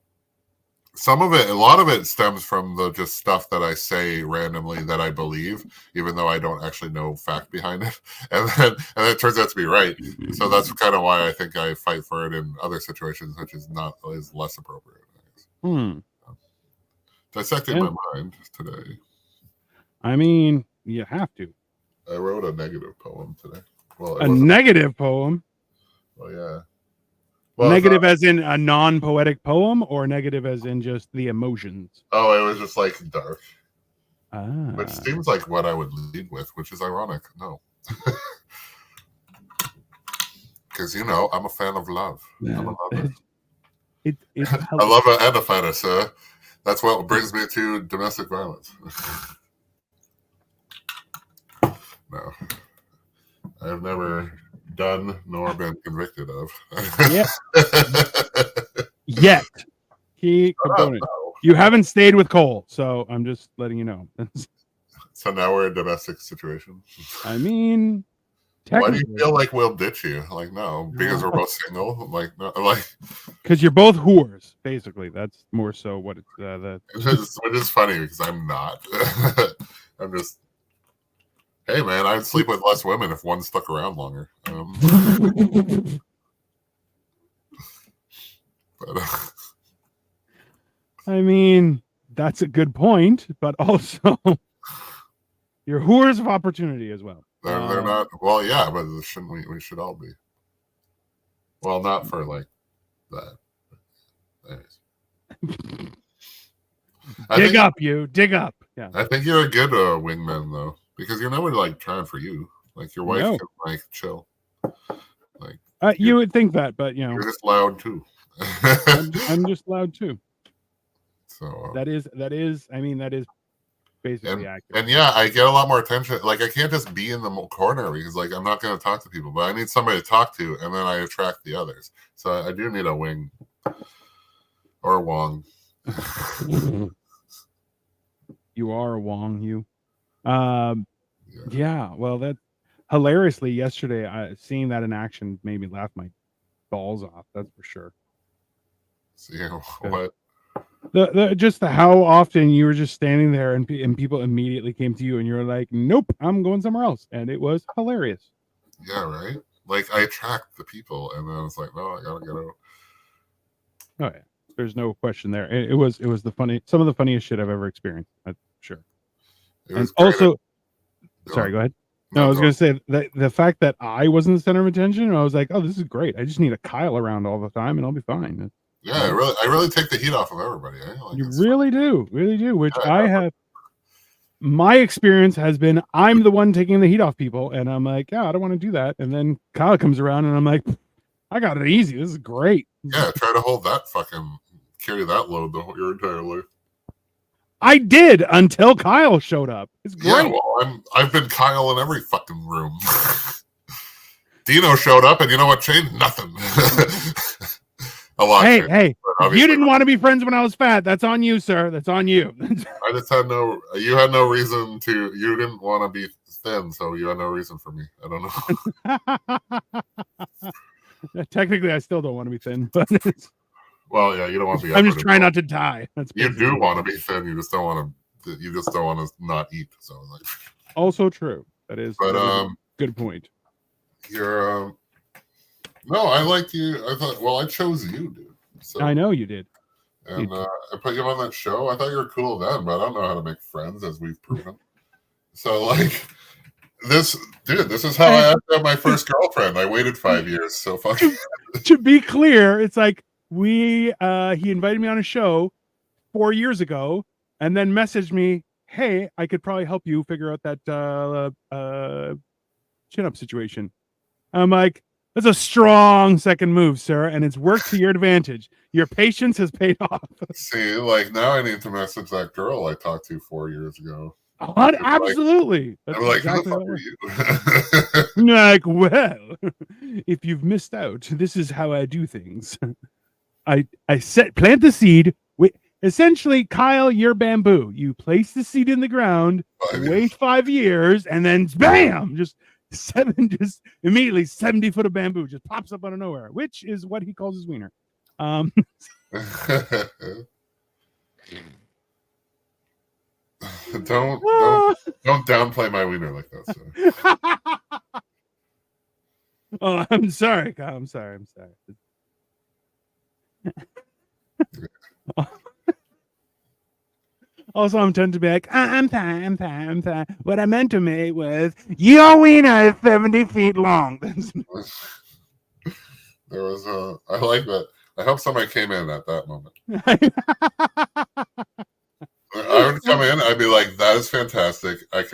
lot of it stems from the just stuff that I say randomly that I believe, even though I don't actually know fact behind it, and then it turns out to be right. So that's kind of why I think I fight for it in other situations, which is less appropriate. Dissecting my mind today. I mean, you have to. I wrote a negative poem today. Well, a negative poem? Well, yeah. Well, negative as in a non-poetic poem, or negative as in just the emotions? Oh, it was just dark. Which seems like what I would lead with, which is ironic. No. Because, I'm a fan of love. I'm a lover. I love and a fighter, sir. That's what brings me to domestic violence. No. I've never done nor been convicted of. Yet. Key component. You haven't stayed with Cole, so I'm just letting you know. So now we're in a domestic situation. I mean, why do you feel like we'll ditch you? No, because we're both single. No, because you're both whores. Basically, that's more so what it's. Which is funny because I'm not. I'm just. Hey man, I'd sleep with less women if one stuck around longer. I mean, that's a good point, but also you're whores of opportunity as well. They're not. Well, yeah, but shouldn't we should all be. Well, not for that. Anyways. Dig up. Yeah. I think you're a good wingman though, because you're never trying for you. Your wife can chill. You would think that, but you're just loud too. I'm just loud too. So that is. I mean, that is basically accurate. And yeah, I get a lot more attention. I can't just be in the corner because I'm not going to talk to people, but I need somebody to talk to, and then I attract the others. So I do need a wing or a Wong. You are a Wong, you. Yeah. Well, that hilariously yesterday, seeing that in action made me laugh my balls off. That's for sure. See what? Just how often you were just standing there and people immediately came to you and you're like, nope, I'm going somewhere else, and it was hilarious. Yeah, right. I attract the people, and then it's no, I gotta get out. Oh yeah, there's no question there. It was some of the funniest shit I've ever experienced. That's sure. And also, sorry, go ahead. No, I was going to say that the fact that I wasn't the center of attention, I was like, oh, this is great. I just need a Kyle around all the time, and I'll be fine. Yeah, I really take the heat off of everybody. You really do. Which I have. My experience has been I'm the one taking the heat off people, and I'm like, yeah, I don't want to do that. And then Kyle comes around, and I'm like, I got it easy. This is great. Yeah, try to hold that carry that load your entire life. I did until Kyle showed up. It's great. Yeah, well, I've been Kyle in every fucking room. Dino showed up, and you know what changed? Nothing. A lot. Hey! You didn't want to be friends when I was fat. That's on you, sir. That's on you. I just had you had no reason to. You didn't want to be thin, so you had no reason for me. I don't know. Technically, I still don't want to be thin, but. Well, yeah, you don't want to be. I'm just trying not to die. You do want to be thin. You just don't want to. You just don't want to not eat. So also true. That is. But good point. You're No, I liked you. I thought, well, I chose you, dude. So I know you did. and I put you on that show. I thought you were cool then, but I don't know how to make friends, as we've proven. So like this, dude, this is how I had my first girlfriend. I waited 5 years. So fuck. To be clear, it's like he invited me on a show 4 years ago, and then messaged me, "Hey, I could probably help you figure out that chin up situation." I'm like, that's a strong second move, sir, and it's worked to your advantage. Your patience has paid off. See, like now I need to message that girl I talked to 4 years ago. Absolutely. Like, I'm like, exactly who the fuck are you? Like, well, if you've missed out, this is how I do things. I plant the seed. Essentially, Kyle, you're bamboo. You place the seed in the ground, wait 5 years, and then bam, just immediately 70 foot of bamboo just pops up out of nowhere, which is what he calls his wiener. Don't downplay my wiener like that, sir. Oh, I'm sorry, Kyle. I'm sorry. Also, I'm tempted to be like, I'm fine. What I meant to me was, your wiener is 70 feet long. There was I like that. I hope somebody came in at that moment. I would come in, I'd be like, that is fantastic. I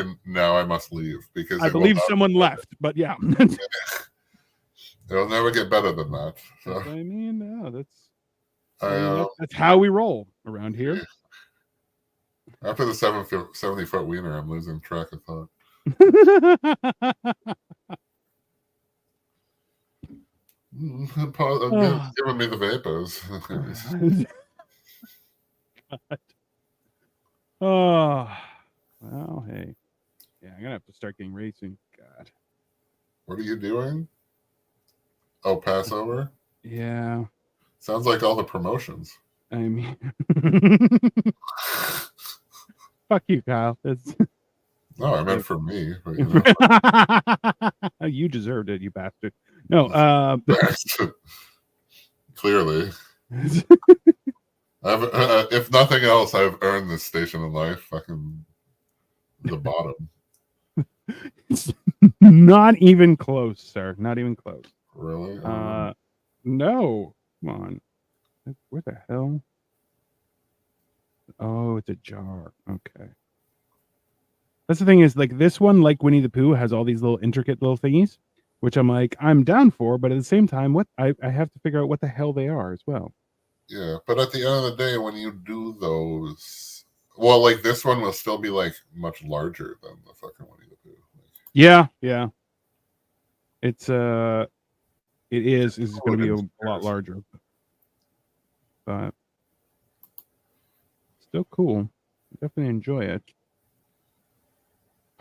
must leave, because I believe someone left, but yeah. It'll never get better than that. So. I mean, no, that's how we roll around here. Yeah. After the 70-foot wiener, I'm losing track of thought. Giving me the vapors. Oh, well, hey. Yeah, I'm going to have to start getting racing. God. What are you doing? Oh, Passover? Yeah. Sounds like all the promotions. I mean... Fuck you, Kyle. No, I meant for me. But, you deserved it, you bastard. No, clearly. If nothing else, I've earned this station in life. Fucking the bottom. Not even close, sir. Not even close. Really? No. Come on. Where the hell? Oh, it's a jar. Okay. That's the thing is, like, this one, like Winnie the Pooh, has all these little intricate little thingies, which I'm like, I'm down for, but at the same time, I have to figure out what the hell they are as well. Yeah, but at the end of the day, when you do those, well, like this one will still be like much larger than the fucking Winnie the Pooh. Yeah. It's it is going to be a lot larger, but still cool. Definitely enjoy it.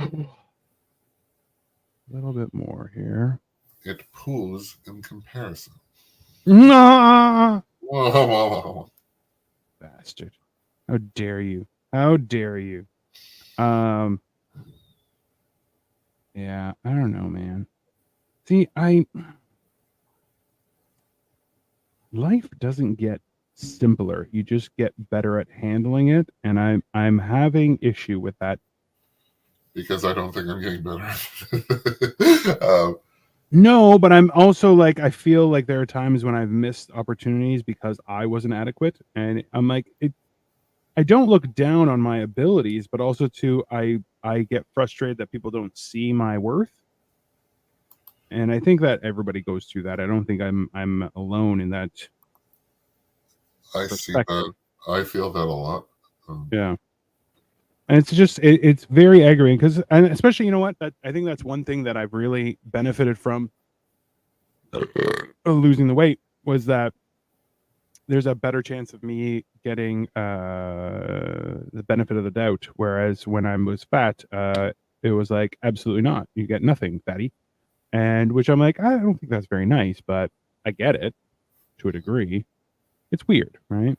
A little bit more here. It poos in comparison. No, whoa. Bastard! How dare you? How dare you? Yeah, I don't know, man. See, life doesn't get simpler. You just get better at handling it, and I'm having issue with that. Because I don't think I'm getting better. No, but I'm also like, I feel like there are times when I've missed opportunities because I wasn't adequate, and I'm like, I don't look down on my abilities, but also too, I get frustrated that people don't see my worth. And I think that everybody goes through that. I don't think I'm alone in that. I see that. I feel that a lot. Yeah. And it's just, it's very aggravating because, and especially, you know what, I think that's one thing that I've really benefited from losing the weight, was that there's a better chance of me getting the benefit of the doubt. Whereas when I was fat, it was like, absolutely not. You get nothing, fatty. And which I'm like, I don't think that's very nice, but I get it to a degree. It's weird, right?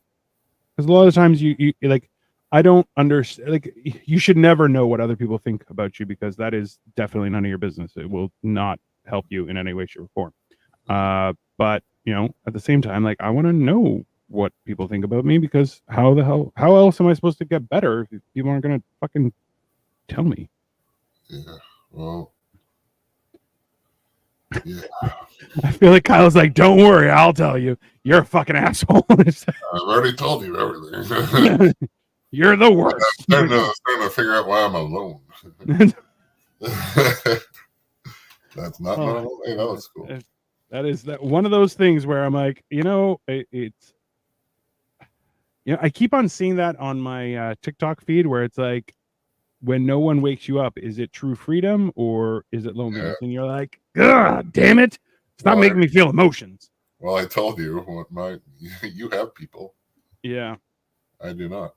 Because a lot of times you like, I don't understand. Like, you should never know what other people think about you, because that is definitely none of your business. It will not help you in any way, shape, or form. But at the same time, like I want to know what people think about me, because how else am I supposed to get better if people aren't gonna fucking tell me? Yeah. Well. Yeah. I feel like Kyle's like, don't worry, I'll tell you. You're a fucking asshole. I've already told you everything. You're the worst. I'm starting to figure out why I'm alone. That's not normal. Hey, that was cool. That is one of those things where I'm like, it's I keep on seeing that on my TikTok feed where it's like, when no one wakes you up, is it true freedom or is it loneliness? Yeah. And you're like, God damn it. Stop making me feel emotions. Well, I told you you have people. Yeah. I do not.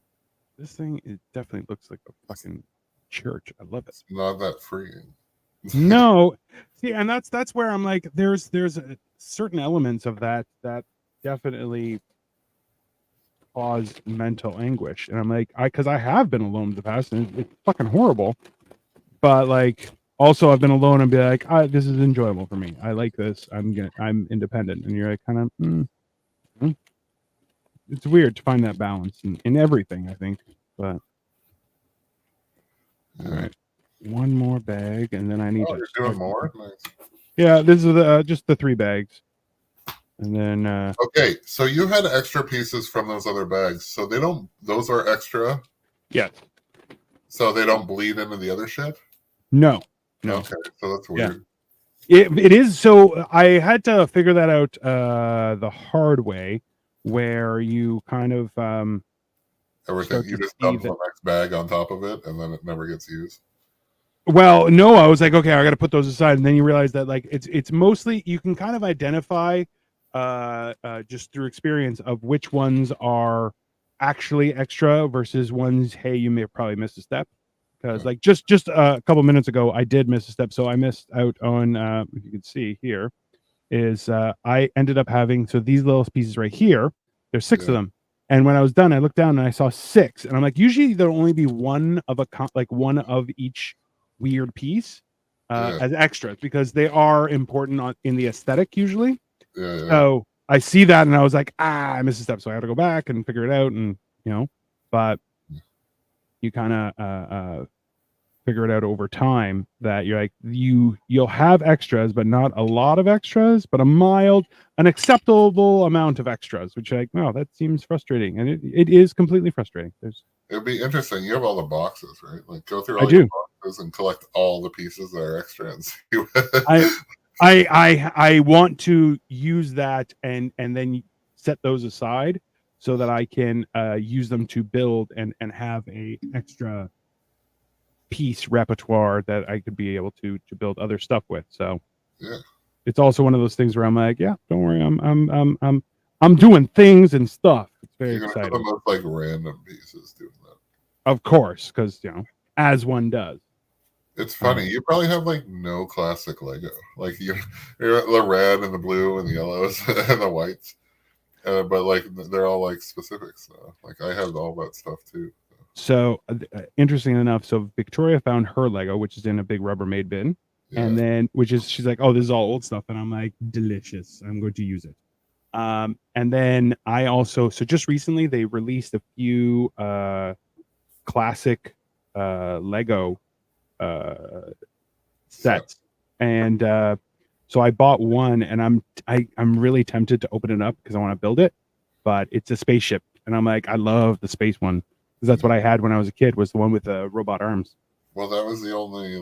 This thing, it definitely looks like a fucking church. I love it. It's not that freeing. No. See, and that's where I'm like, there's certain elements of that definitely cause mental anguish. And I'm like, because I have been alone in the past and it's fucking horrible. But like, also I've been alone and be like, this is enjoyable for me. I like this. I'm independent. And you're like, kind of, it's weird to find that balance in everything, I think. But all right, one more bag, and then I need to. You're doing more? Nice. Yeah, this is just the 3 bags, and then. Okay, so you had extra pieces from those other bags, so those are extra. Yes. So they don't bleed into the other shit. No. Okay, so that's weird. Yeah. It is. So I had to figure that out the hard way, where you kind of everything you just dump the next bag on top of it, and then it never gets used. Well, no, I was like, okay, I got to put those aside, and then you realize that like it's mostly you can kind of identify just through experience of which ones are actually extra versus ones. Hey, you may have probably missed a step. Because like just a couple minutes ago, I did miss a step, so I missed out on. If you can see here, is I ended up having these little pieces right here. There's 6 of them, and when I was done, I looked down and I saw 6, and I'm like, usually there'll only be one of each weird piece as extras because they are important in the aesthetic usually. So I see that, and I was like, I missed a step, so I had to go back and figure it out, and but you kind of figure it out over time that you're like you'll have extras, but not a lot of extras, but an acceptable amount of extras, which like, wow, that seems frustrating, and it is completely frustrating. It'd be interesting. You have all the boxes, right? Like go through all your boxes and collect all the pieces that are extra and see I want to use that and then set those aside so that I can use them to build and have a extra piece repertoire that I could be able to build other stuff with. So it's also one of those things where I'm like, yeah, don't worry, I'm doing things and stuff. It's very exciting. Put them with like random pieces doing that. Of course, because as one does. It's funny. You probably have like no classic Lego. Like you're the red and the blue and the yellows and the whites, but like they're all like specifics. Like I have all that stuff too. So interesting enough, so Victoria found her Lego, which is in a big Rubbermaid bin, and then she's like, oh, this is all old stuff, and I'm like, delicious. I'm going to use it. And then I also just recently they released a few classic Lego sets, and so I bought one, and I'm really tempted to open it up because I want to build it, but it's a spaceship, and I'm like, I love the space one because that's what I had when I was a kid, was the one with the robot arms. Well, that was the only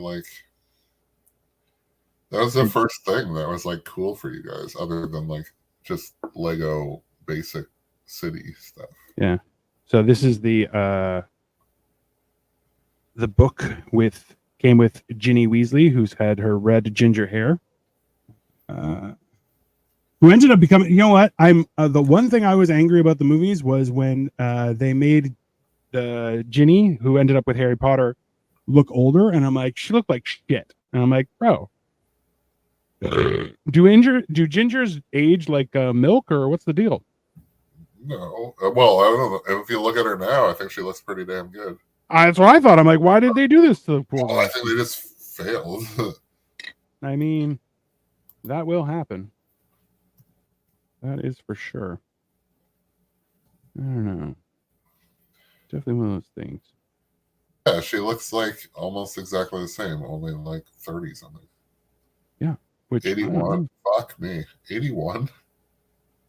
that was the first thing that was like cool for you guys, other than like just Lego basic city stuff. Yeah. So this is the book came with Ginny Weasley, who's had her red ginger hair, who ended up becoming, you know what? I'm the one thing I was angry about the movies was when they made the Ginny, who ended up with Harry Potter, look older, and I'm like, she looked like shit, and I'm like, bro, do gingers age like milk, or what's the deal? No, well, I don't know. If you look at her now, I think she looks pretty damn good. That's what I thought. I'm like, why did they do this to the poor? Well, I think they just failed. I mean, that will happen. That is for sure. I don't know. Definitely one of those things. Yeah, she looks like almost exactly the same, only like 30 something. Yeah. Which 81. Fuck me. 81?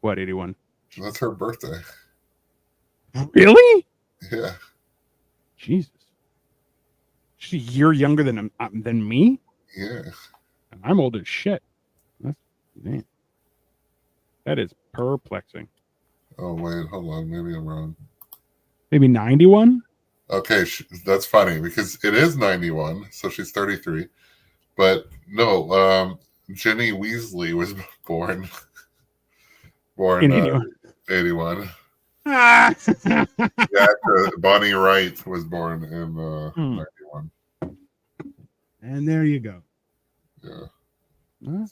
What, 81? That's her birthday. Really? Yeah. Jesus. She's a year younger than me? Yeah. And I'm old as shit. That's man. That is perplexing. Oh, wait, hold on. Maybe I'm wrong. Maybe 91? Okay, that's funny because it is 91, so she's 33. But no, Ginny Weasley was born In 81. 81. Ah! Yeah, Bonnie Wright was born in 91. And there you go. Yeah.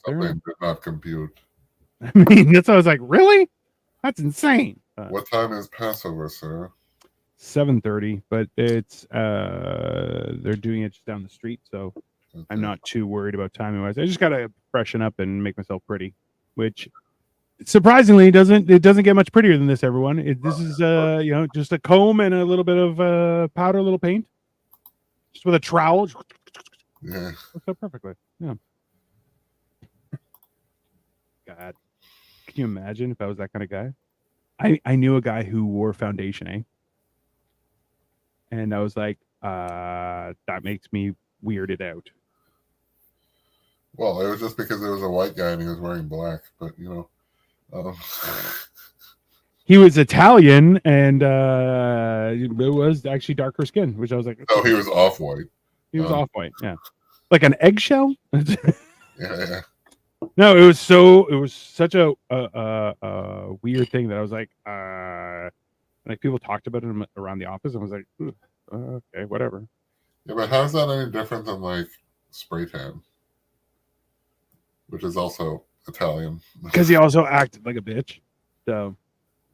Something did not compute. I mean, that's why I was like, really? That's insane. What time is Passover, sir? 7:30, but it's they're doing it just down the street, so okay. I'm not too worried about timing wise. I just gotta freshen up and make myself pretty, which surprisingly doesn't get much prettier than this. Everyone, this is just a comb and a little bit of powder, a little paint, just with a trowel. Yeah, works out perfectly. Yeah. God, can you imagine if I was that kind of guy? I knew a guy who wore foundation, eh? And I was like, that makes me weirded out. Well, it was just because it was a white guy and he was wearing black, but he was Italian and it was actually darker skin, which I was like, oh, he was off-white. He was off-white, yeah. Like an eggshell? Yeah. No, it was such a weird thing that I was like people talked about it around the office and I was like, okay, whatever. Yeah, but how's that any different than like spray tan? Which is also Italian. Because he also acted like a bitch. So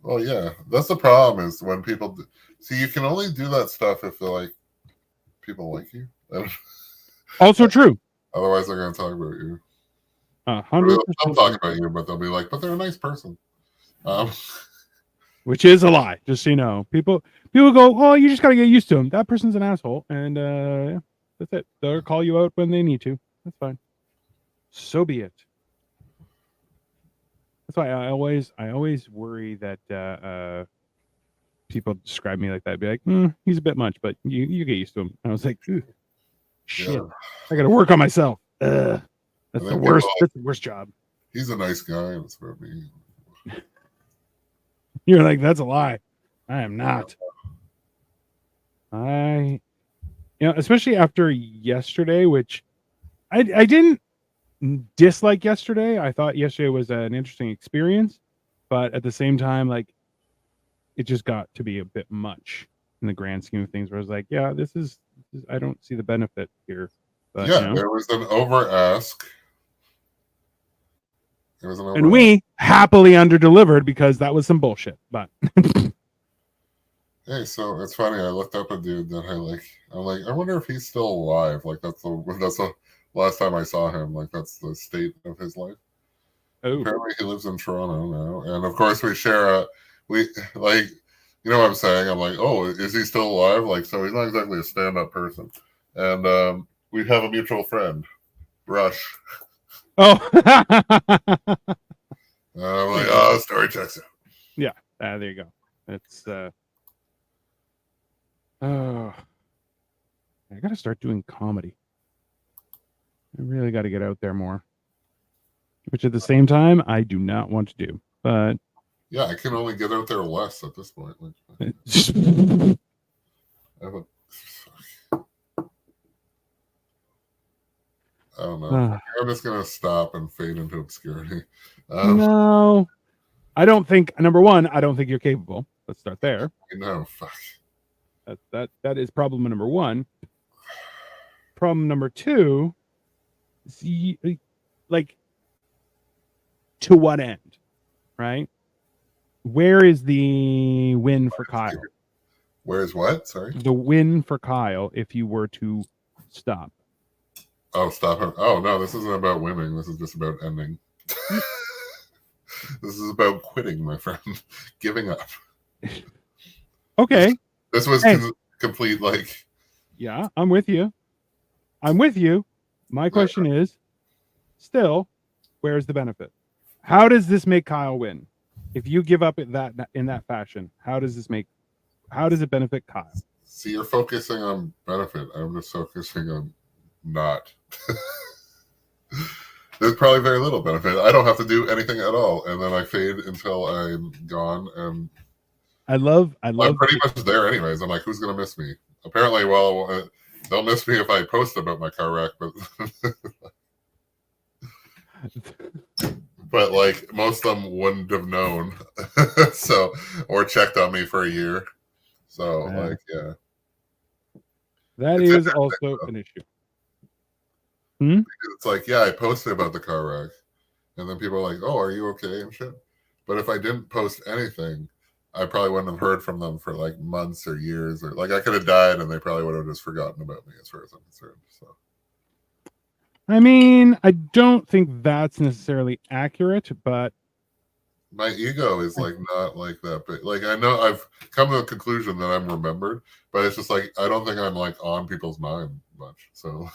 well, yeah. That's the problem is when people see you can only do that stuff if they're like people like you. Also true. Otherwise they're gonna talk about you. 100%. They'll talk about you, but they'll be like, but they're a nice person. Which is a lie, just so you know. People go, oh, you just got to get used to him. That person's an asshole, and yeah, that's it. They'll call you out when they need to. That's fine. So be it. That's why I always worry that people describe me like that. Be like, he's a bit much, but you get used to him. And I was like, shit, yeah. I got to work on myself. That's the worst. That's the worst job. He's a nice guy. That's what I mean. You're like, that's a lie. I am not. Especially after yesterday, which I didn't dislike yesterday. I thought yesterday was an interesting experience, but at the same time, like, it just got to be a bit much in the grand scheme of things. Where I was like, yeah, this is I don't see the benefit here. But, yeah, there was an over ask. And we happily underdelivered because that was some bullshit. But hey, so it's funny. I looked up a dude that I'm like, I wonder if he's still alive. Like that's the last time I saw him. Like that's the state of his life. Oh. Apparently, he lives in Toronto now, and of course, we share you know what I'm saying. I'm like, oh, is he still alive? Like, so he's not exactly a stand-up person, and we have a mutual friend, Rush. Oh. I'm like, oh, story checks out. Yeah, there you go. It's I gotta start doing comedy. I really got to get out there more. Which at the same time, I do not want to do. But yeah, I can only get out there less at this point. I don't know. I'm just gonna stop and fade into obscurity. No, I don't think. Number one, I don't think you're capable. Let's start there. No, fuck. That is problem number one. Problem number two, like, to what end, right? Where is the win for Kyle? Where's what? Sorry. The win for Kyle if you were to stop. Oh, stop him. Oh, no, this isn't about winning. This is just about ending. This is about quitting, my friend. Giving up. Okay. This was Hey. complete, like... Yeah, I'm with you. My question is, still, where's the benefit? How does this make Kyle win? If you give up in that fashion, how does it benefit Kyle? See, you're focusing on benefit. I'm just focusing on not. There's probably very little benefit. I don't have to do anything at all, and then I fade until I'm gone. And I'm pretty much there anyways. I'm like, who's gonna miss me? Apparently, well, they'll miss me if I post about my car wreck, but but like most of them wouldn't have known, so or checked on me for a year. So like, yeah, that is also an issue. It's like, yeah, I posted about the car wreck, and then people are like, "Oh, are you okay?" and shit. But if I didn't post anything, I probably wouldn't have heard from them for like months or years, or like I could have died, and they probably would have just forgotten about me, as far as I'm concerned. So, I mean, I don't think that's necessarily accurate, but my ego is like not like that big. Like I know I've come to the conclusion that I'm remembered, but it's just like I don't think I'm like on people's mind much. So.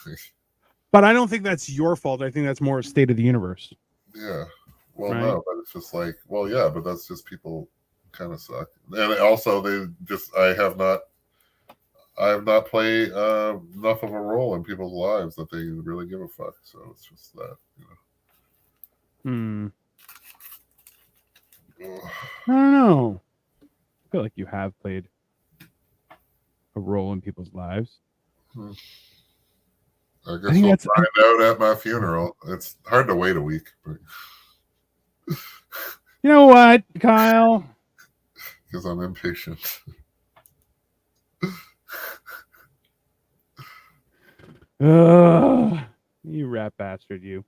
But I don't think that's your fault. I think that's more a state of the universe. Yeah. Well, right? No, but it's just like, well, yeah, but that's just people kind of suck. And also I have not played enough of a role in people's lives that they really give a fuck. So it's just that, I don't know. I feel like you have played a role in people's lives. I guess we'll find out at my funeral. It's hard to wait a week. But... You know what, Kyle? Because I'm impatient. You rat bastard, you.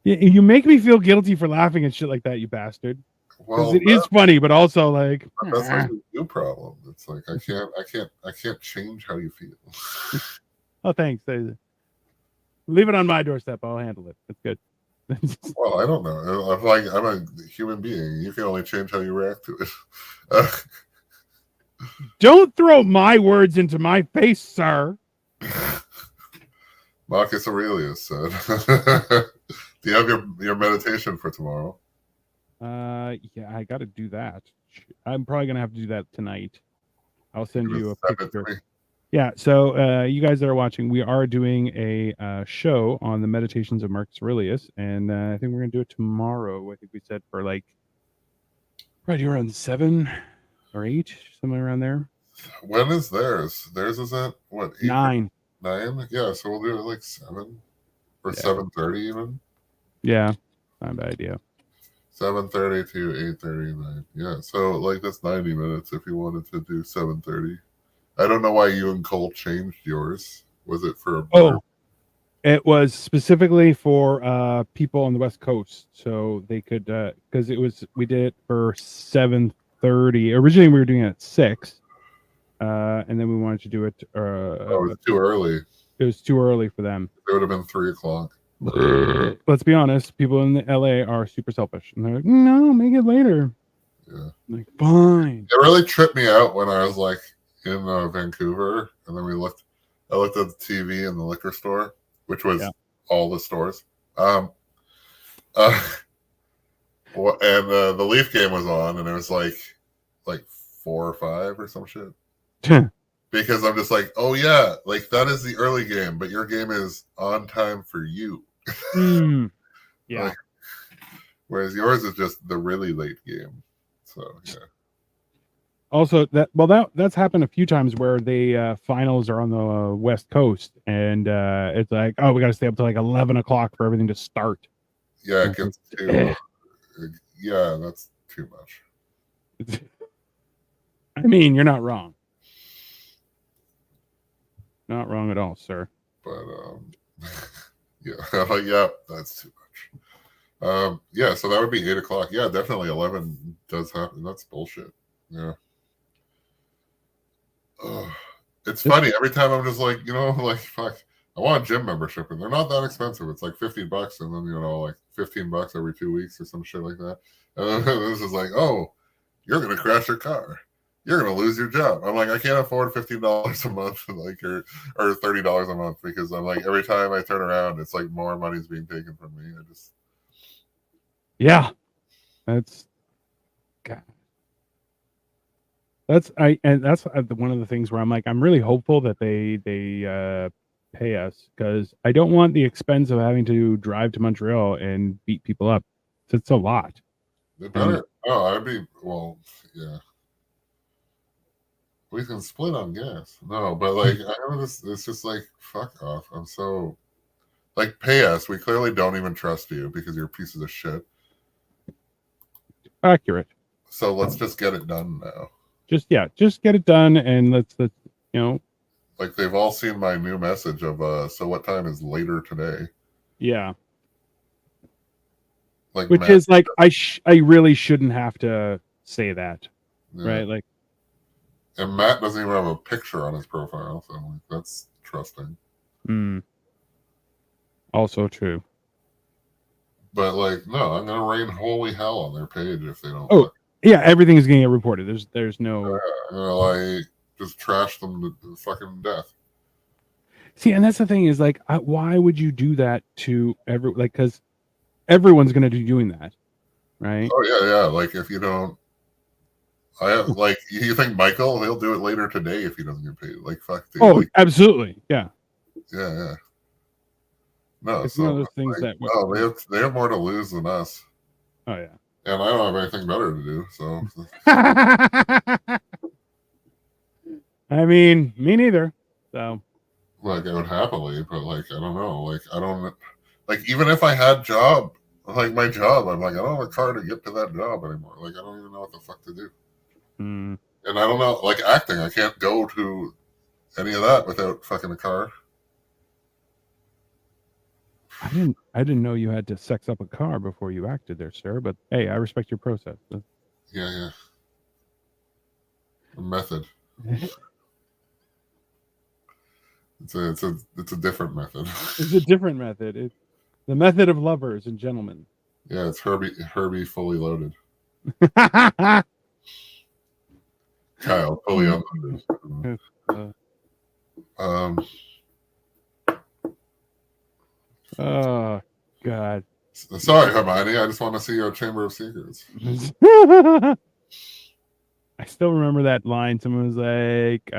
You make me feel guilty for laughing at shit like that, you bastard. Because it is funny, but also like that's like a new problem. It's like I can't change how you feel. Oh, thanks. Leave it on my doorstep. I'll handle it. It's good. Well, I don't know. I'm a human being. You can only change how you react to it. Don't throw my words into my face, sir. Marcus Aurelius said. Do you have your meditation for tomorrow? Yeah, I got to do that. I'm probably gonna have to do that tonight. I'll send you a picture. Yeah, so you guys that are watching, we are doing a show on the meditations of Marcus Aurelius, and I think we're gonna do it tomorrow. I think we said for like right around 7 or 8, somewhere around there. When is theirs? Theirs is at what? 9. 9? Yeah, so we'll do it like 7 or 7:30 even. Yeah, not a bad idea. 7:30 to 8:39. Yeah, so like that's 90 minutes if you wanted to do 7:30. I don't know why you and Cole changed yours. Was it for a it was specifically for people on the West Coast, so they could because we did it for 7:30. Originally we were doing it at 6, and then we wanted to do it. It was too early. It was too early for them. It would have been 3 o'clock. Let's be honest, people in the LA are super selfish, and they're like, "No, make it later." Yeah, I'm like, fine. It really tripped me out when I was like in Vancouver, and then I looked at the TV in the liquor store, which was all the stores. And the Leaf game was on, and it was like 4 or 5 or some shit. Because I'm just like, oh yeah, like that is the early game, but your game is on time for you. Yeah. Like, whereas yours is just the really late game. So yeah. Also, that's happened a few times where the finals are on the West Coast, and it's like, oh, we got to stay up to like 11 o'clock for everything to start. Yeah, it gets too. Yeah, that's too much. I mean, you're not wrong. Not wrong at all, sir. But yeah, that's too much. Yeah, so that would be 8 o'clock. Yeah, definitely 11 does happen. That's bullshit. Yeah. It's funny every time I'm just like, like fuck. I want a gym membership, and they're not that expensive. It's like $50, and then like $15 every 2 weeks or some shit like that. And then this is like, oh, you're gonna crash your car. You're gonna lose your job. I'm like, I can't afford $15 a month, like or $30 a month, because I'm like, every time I turn around, it's like more money's being taken from me. I just that's God. That's one of the things where I'm like, I'm really hopeful that they pay us, because I don't want the expense of having to drive to Montreal and beat people up. It's a lot. they better. I'd be yeah. We can split on gas. No, but like it's just like fuck off. I'm so like, pay us. We clearly don't even trust you because you're pieces of shit. Accurate. So let's just get it done now. Just get it done, and let's like, they've all seen my new message of so what time is later today? Yeah. Like, which is like, I really shouldn't have to say that, right? Like, and Matt doesn't even have a picture on his profile, so like, that's trusting. Also true. But like, no, I'm gonna rain holy hell on their page if they don't. Oh yeah, everything is gonna get reported. There's no. I'm gonna like just trash them to fucking death. See, and that's the thing is like, why would you do that to because everyone's gonna be doing that, right? Oh yeah. Like, if you don't, like, you think Michael, he'll do it later today if he doesn't get paid. Like, fuck, dude. Oh, like, absolutely, yeah. Yeah. No, it's so one of those things like, that they have more to lose than us. Oh yeah. And I don't have anything better to do, so. I mean, me neither. So. Like, I would happily, but like, I don't know. Like, I don't, like, even if I had my job, I'm like, I don't have a car to get to that job anymore. Like, I don't even know what the fuck to do. And I don't know, like, acting, I can't go to any of that without fucking a car. I didn't know you had to sex up a car before you acted there, sir. But hey, I respect your process. Yeah. A method. It's a different method. It's a different method. It's the method of lovers and gentlemen. Yeah, it's Herbie fully loaded. Kyle fully unloaded. Oh God. Sorry, Hermione. I just want to see your Chamber of Secrets. I still remember that line. Someone was like,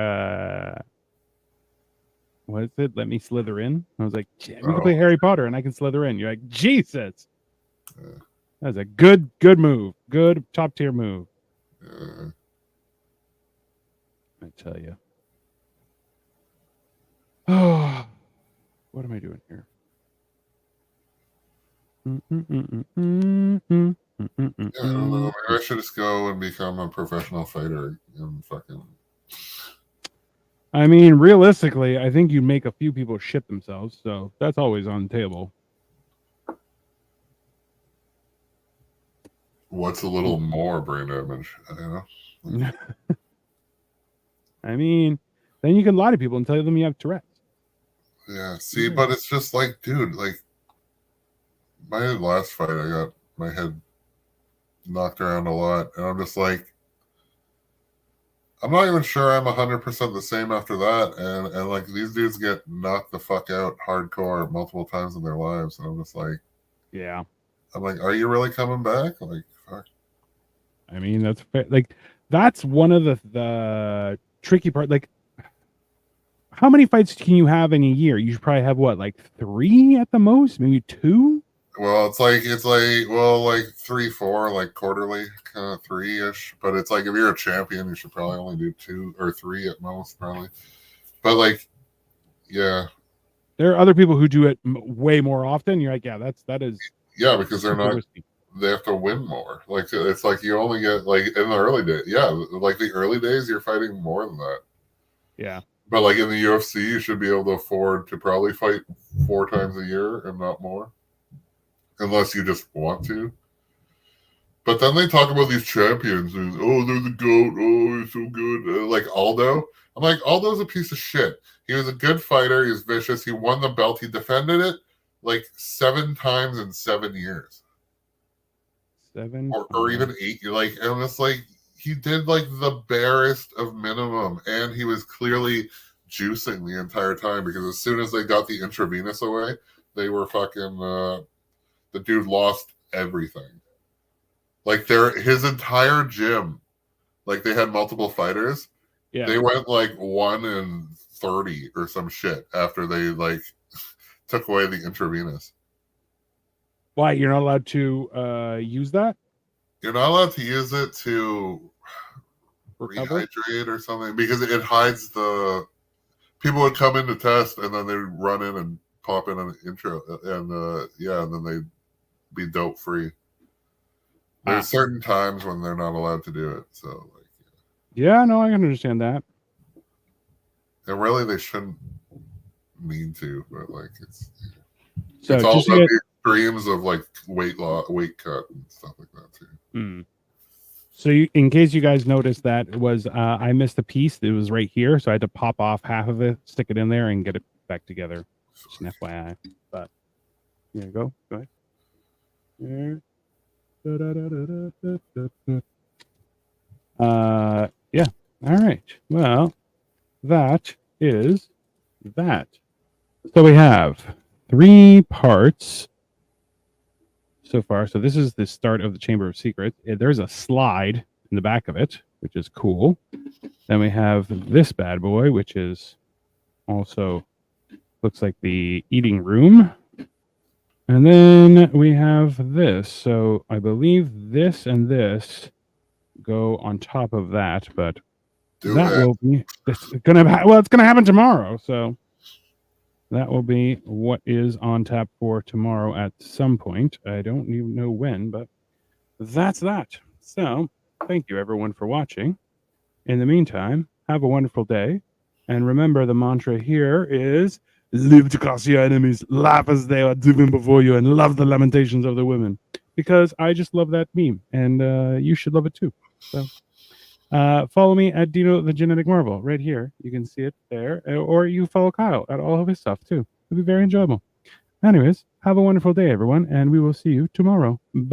what is it? Let me slither in. I was like, we can play Harry Potter and I can slither in. You're like, Jesus. Yeah. That's a good move. Good top tier move. Yeah. I tell you. Oh, what am I doing here? Yeah, I don't know. Maybe I should just go and become a professional fighter and fucking. I mean, realistically, I think you make a few people shit themselves, so that's always on the table. What's a little more brain damage? I mean, then you can lie to people and tell them you have Tourette's. Yeah, see, but it's just like, dude, like, my last fight, I got my head knocked around a lot, and I'm just like, I'm not even sure I'm 100% the same after that, and like, these dudes get knocked the fuck out hardcore multiple times in their lives, and I'm just like, yeah, I'm like, are you really coming back? Like, fuck. I mean, that's fair. Like, that's one of the tricky part. Like, how many fights can you have in a year? You should probably have what, like 3 at the most, maybe 2. Well, it's like 3, 4, like quarterly, kind of 3-ish. But it's like, if you're a champion, you should probably only do 2 or 3 at most, probably. But like, yeah, there are other people who do it way more often. You're like, yeah, that is. Yeah, because they're not. Risky. They have to win more. Like, it's like you only get, like, in the early days. Yeah, like the early days, you're fighting more than that. Yeah. But like in the UFC, you should be able to afford to probably fight 4 times a year and not more. Unless you just want to. But then they talk about these champions and they're the goat. Oh, he's so good. Like Aldo. I'm like, Aldo's a piece of shit. He was a good fighter. He was vicious. He won the belt. He defended it like 7 times in 7 years. 7 Or even 8. You're like, and it's like he did like the barest of minimum, and he was clearly juicing the entire time because as soon as they got the intravenous away, they were fucking. The dude lost everything. Like his entire gym, like they had multiple fighters. Yeah. They went like 1 in 30 or some shit after they like took away the intravenous. Why you're not allowed to use that? You're not allowed to use it to Recover? rehydrate or something because it hides the. People would come in to test and then they'd run in and pop in an intro and and then they'd be dope free. There's certain times when they're not allowed to do it. So like yeah, no, I can understand that. And really they shouldn't need to, but like it's so it's all about the extremes of like weight loss, weight cut and stuff like that too. So in case you guys noticed that it was I missed a piece. It was right here, so I had to pop off half of it, stick it in there, and get it back together. Just an FYI. But here you go. Go ahead. There. Yeah. All right. Well, that is that. So we have 3 parts so far. So this is the start of the Chamber of Secrets. There's a slide in the back of it, which is cool. Then we have this bad boy, which is also looks like the eating room. And then we have this. So I believe this and this go on top of that, but will be it's gonna happen tomorrow. So that will be what is on tap for tomorrow at some point. I don't even know when, but that's that. So thank you everyone for watching. In the meantime, have a wonderful day. And remember, the mantra here is live to cross your enemies, laugh as they are driven before you, and love the lamentations of the women. Because I just love that meme, and you should love it too. So follow me at Dino the Genetic Marvel right here. You can see it there. Or you follow Kyle at all of his stuff too. It'll be very enjoyable. Anyways, have a wonderful day, everyone, and we will see you tomorrow. Bye.